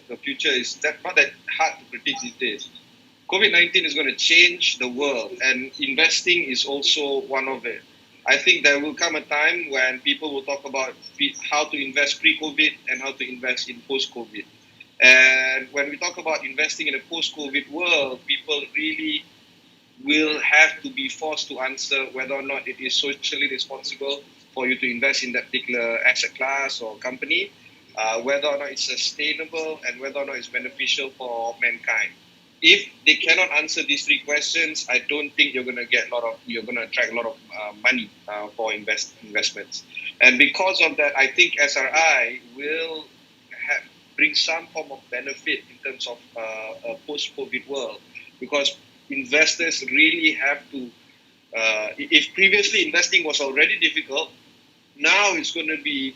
Speaker 6: the future is not that hard to predict these days. COVID-19 is going to change the world, and investing is also one of it. I think there will come a time when people will talk about how to invest pre-COVID and how to invest in post-COVID. And when we talk about investing in a post-COVID world, people really will have to be forced to answer whether or not it is socially responsible for you to invest in that particular asset class or company, whether or not it's sustainable, and whether or not it's beneficial for mankind. If they cannot answer these three questions, I don't think you're going to attract a lot of money for investments. And because of that, I think SRI will bring some form of benefit in terms of a post-COVID world, because investors really have to, if previously investing was already difficult, now it's going to be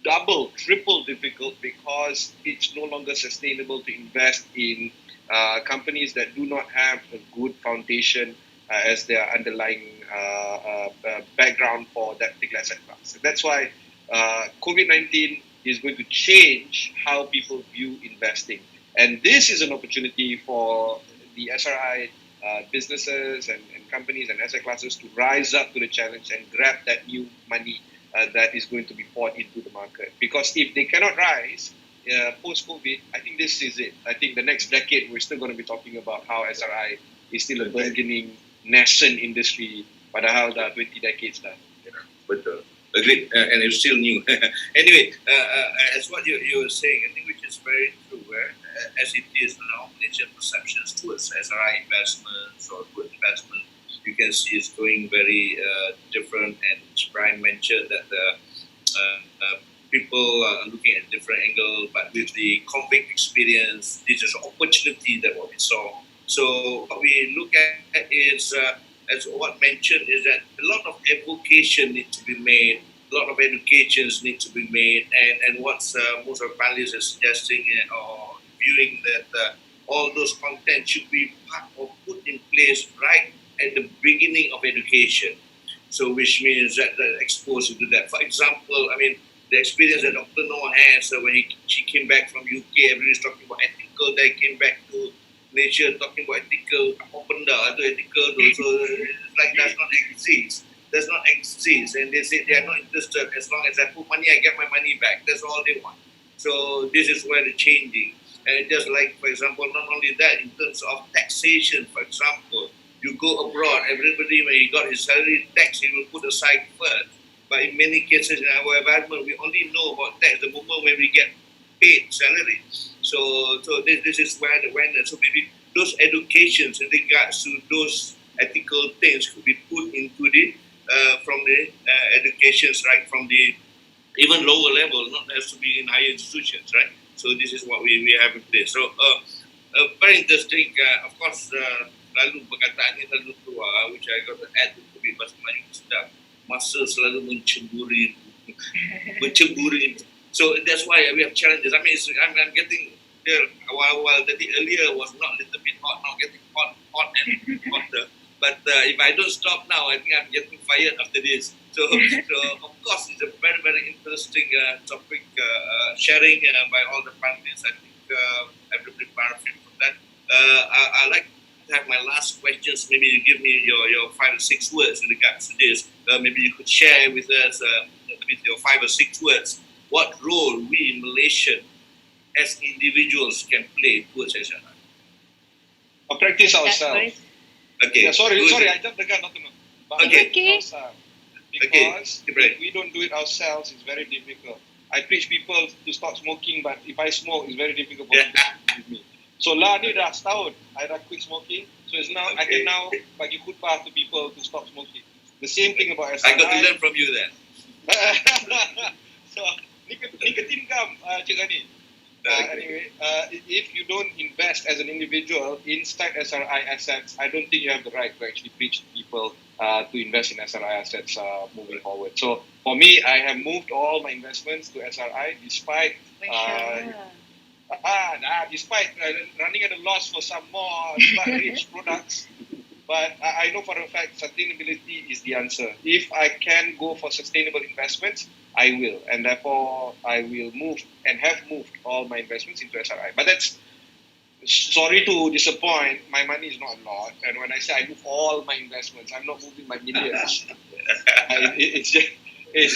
Speaker 6: double, triple difficult, because it's no longer sustainable to invest in companies that do not have a good foundation as their underlying background for that particular asset class. So that's why COVID-19 is going to change how people view investing. And this is an opportunity for the SRI businesses and companies and asset classes to rise up to the challenge and grab that new money that is going to be poured into the market. Because if they cannot rise post-COVID, I think this is it. I think the next decade, we're still going to be talking about how SRI is still a burgeoning, nascent industry, padahal dah 20 decades dah.
Speaker 8: Betul. Agreed. And it's still new. Anyway, as what you were saying, I think which is very true, as it is now, Malaysian perceptions towards SRI investments or towards investment, you can see it's going very different. And Brian mentioned that people are looking at different angle, but with the convict experience, this is an opportunity that what we saw. So what we look at is, as what mentioned, is that a lot of advocation needs to be made, a lot of educations need to be made, and what's most of the panelists are suggesting or viewing that all those content should be part or put in place right at the beginning of education. So which means that exposed to that. For example, I mean, the experience that Dr. Noor has when she came back from UK, everybody's talking about ethical, they came back to Malaysia talking about ethical, ethical, so it's like does not exist, and they say they are not interested. As long as I put money, I get my money back. That's all they want. So this is where the changing, and just like, for example, not only that, in terms of taxation, for example, you go abroad, everybody when he got his salary tax, he will put aside first. But in many cases in our environment, we only know about tax the moment when we get paid salary. So this is where the awareness. So maybe those educations in regards to those ethical things could be put into the from the educations, right, from the even lower level, not has to be in higher institutions, right? So this is what we have in place. So very interesting. Of course, lalu perkataan ini selalu keluar, which I got to add to it, bahasa Melayu sedap. Masa selalu mencemburi, mencemburi. So that's why we have challenges. I mean, I'm getting there. While the earlier was not a little bit hot, now getting hot and hotter. But if I don't stop now, I think I'm getting fired after this. So of course, it's a very, very interesting topic sharing by all the panelists. I think everybody benefit from that. I like to have my last questions. Maybe you give me your 5 or 6 words in regards to this. Maybe you could share with us with your 5 or 6 words what role we in Malaysia as individuals can play towards SRI.
Speaker 6: Practice ourselves.
Speaker 8: Okay.
Speaker 6: Yeah, sorry, I jumped the gun, not to know. But
Speaker 8: Okay.
Speaker 6: practice ourselves. Because
Speaker 8: Okay.
Speaker 6: if we don't do it ourselves, it's very difficult. I preach people to stop smoking, but if I smoke, it's very difficult for people to with me. So lah ni dah setahun, I dah quit smoking. So it's now I can now bagi khutbah to people to stop smoking. The same thing about SRI.
Speaker 8: I got to learn from you then.
Speaker 6: So nicotine gum, Cik Rani. Anyway, if you don't invest as an individual inside SRI assets, I don't think you have the right to actually preach to people to invest in SRI assets moving forward. So for me, I have moved all my investments to SRI despite despite running at a loss for some more rich products. But I know for a fact sustainability is the answer. If I can go for sustainable investments, I will. And therefore, I will move and have moved all my investments into SRI. But that's, sorry to disappoint, my money is not a lot. And when I say I move all my investments, I'm not moving my millions. It's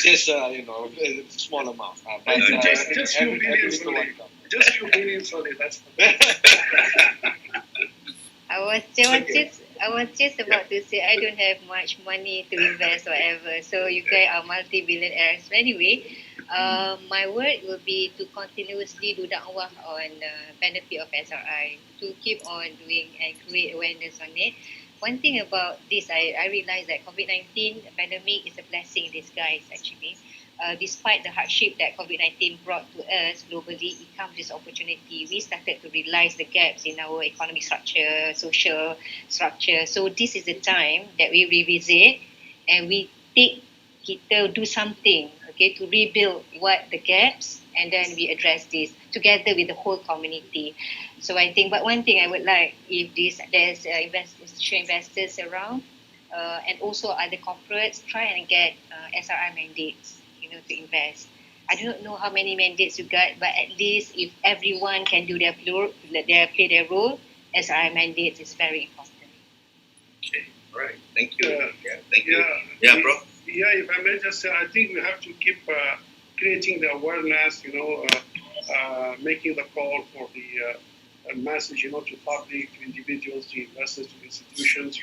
Speaker 6: just a small amount. But
Speaker 5: just few billions only. Just few billions only. That's
Speaker 4: I was just about to say I don't have much money to invest whatever. So you guys are multi-billionaires. Anyway, my word will be to continuously do dakwah on benefit of SRI, to keep on doing and create awareness on it. One thing about this, I realized that COVID-19 pandemic is a blessing in disguise actually. Despite the hardship that COVID-19 brought to us globally, it comes this opportunity. We started to realize the gaps in our economic structure, social structure. So this is the time that we revisit and we do something, okay, to rebuild what the gaps, and then we address this together with the whole community. So I think, but one thing I would like, if there's institutional investors around, and also other corporates, try and get SRI mandates, to invest. I don't know how many mandates you got, but at least if everyone can do play their role, SRI mandates is very important.
Speaker 8: Okay, all right. Thank you. Thank you. Yeah, bro.
Speaker 5: Yeah, if I may just say, I think we have to keep creating the awareness, making the call for the message, to public, to individuals, to investors, to institutions,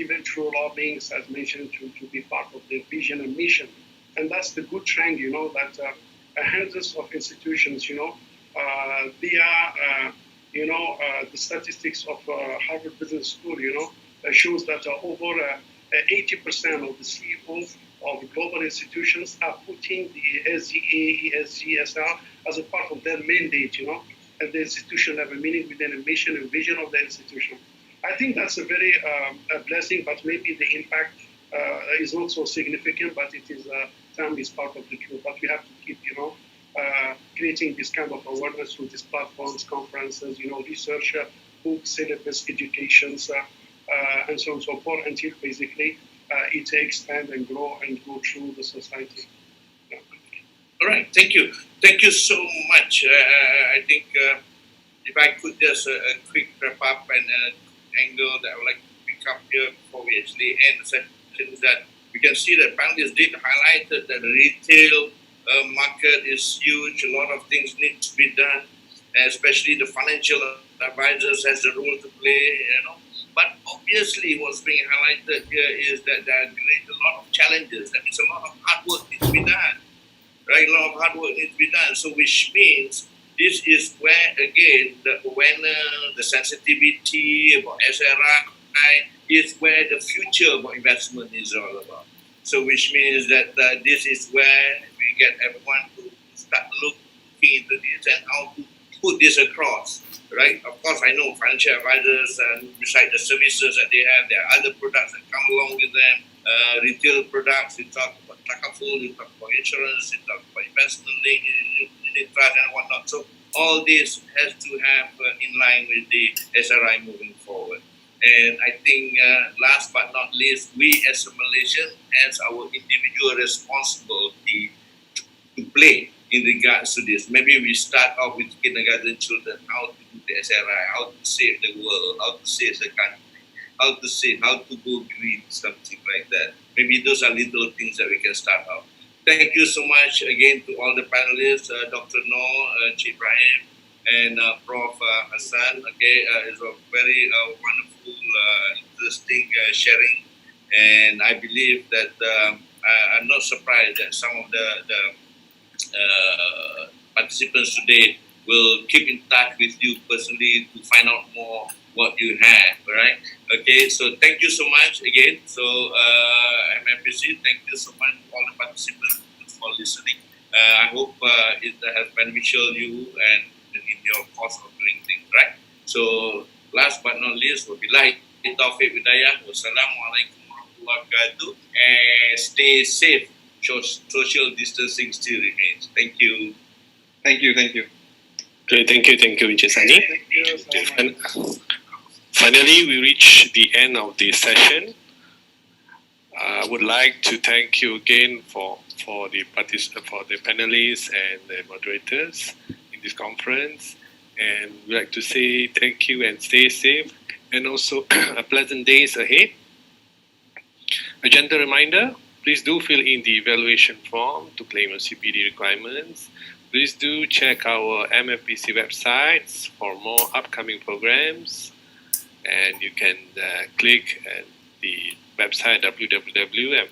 Speaker 5: even through lobbying, as mentioned, to be part of the vision and mission. And that's the good trend, that hundreds of institutions, via, the statistics of Harvard Business School, shows that over 80% of the CEOs of global institutions are putting the SDA, ESG, SR as a part of their mandate, at the institution level, meaning within a mission and vision of the institution. I think that's a very a blessing, but maybe the impact is not so significant, but it is time is part of the cure. But we have to keep, creating this kind of awareness through these platforms, conferences, research, books, syllabus, educations, and so on and so forth, until basically it expand and grow and go through the society. Yeah.
Speaker 8: All right, thank you. Thank you so much. I think if I could just a quick wrap up and angle that I would like to pick up here before we actually end the session is that we can see that panelists did highlight that the retail market is huge. A lot of things need to be done, especially the financial advisors has a role to play, But obviously what's being highlighted here is that there are a lot of challenges. That means a lot of hard work needs to be done, right? A lot of hard work needs to be done. So which means this is where, again, the awareness, the sensitivity about SRI is where the future of investment is all about. So which means that this is where we get everyone to start looking into this and how to put this across, right? Of course, I know financial advisors, and beside the services that they have, there are other products that come along with them. Retail products, we talk about takaful, we talk about insurance, we talk about investment link, unit trust and whatnot. So all this has to have in line with the SRI moving forward. And I think last but not least, we as a Malaysian has our individual responsibility to play in regards to this. Maybe we start off with kindergarten children, how to do the SRI, how to save the world, how to save the country, how to go green, something like that. Maybe those are little things that we can start off. Thank you so much again to all the panelists, Dr. Noor, Chief Ibrahim, and Prof. Hassan. Okay, it's a very wonderful, interesting sharing, and I believe that I'm not surprised that some of the participants today will keep in touch with you personally to find out more what you have, right? Okay, so thank you so much again. So MFPC, thank you so much to all the participants for listening. I hope it has beneficial you and in your course of doing things, right? So last but not least, wabillahi taufiq hidayah. Wassalamualaikum warahmatullahi wabarakatuh. And stay safe. Social distancing still remains. Thank you.
Speaker 6: Thank you.
Speaker 2: Okay, thank you, Encik Sani.
Speaker 5: Thank you so much.
Speaker 2: And finally, we reach the end of the session. I would like to thank you again for the panelists and the moderators in this conference, and we'd like to say thank you and stay safe, and also a pleasant days ahead. A gentle reminder: please do fill in the evaluation form to claim your CPD requirements. Please do check our MFPC websites for more upcoming programs, and you can click at the website ICWM.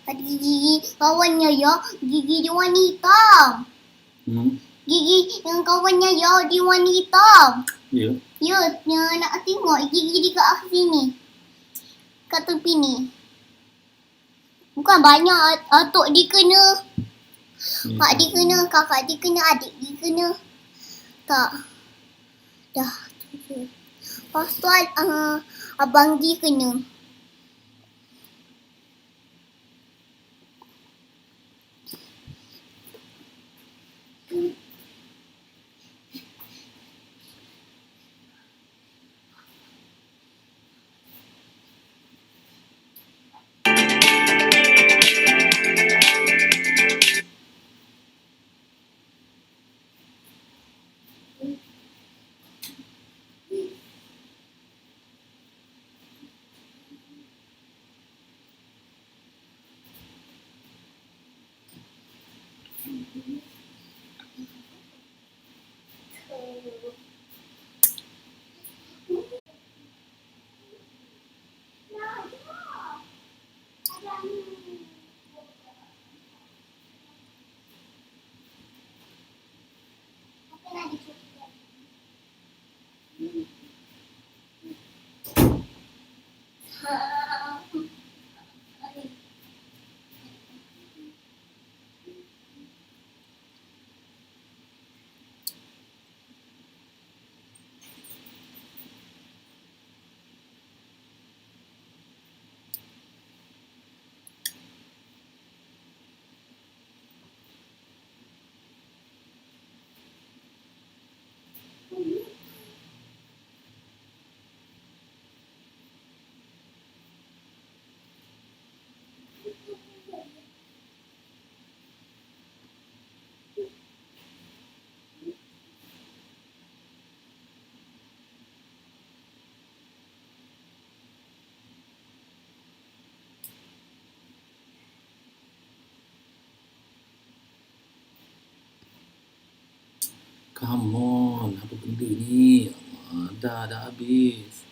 Speaker 9: Tadi gigi kawannya ya, gigi dia warna hitam. Gigi yang kawannya ya, dia warna hitam.
Speaker 7: Ya.
Speaker 9: Ya, nak tengok gigi di kat sini. Kat tepi ni. Bukan banyak, atuk dia kena. Mak dia kena, kakak dia kena, adik dia kena. Tak. Dah. Lepas tu abang dia kena.
Speaker 7: Come on, apa benda ni? Dah habis.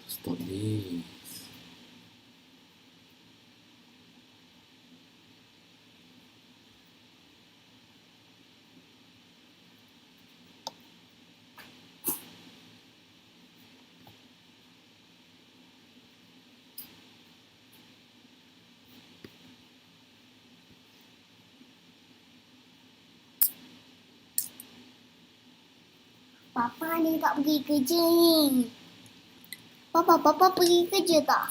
Speaker 7: Stop this.
Speaker 9: Papa ni tak pergi kerja ni. Papa pergi kerja tak?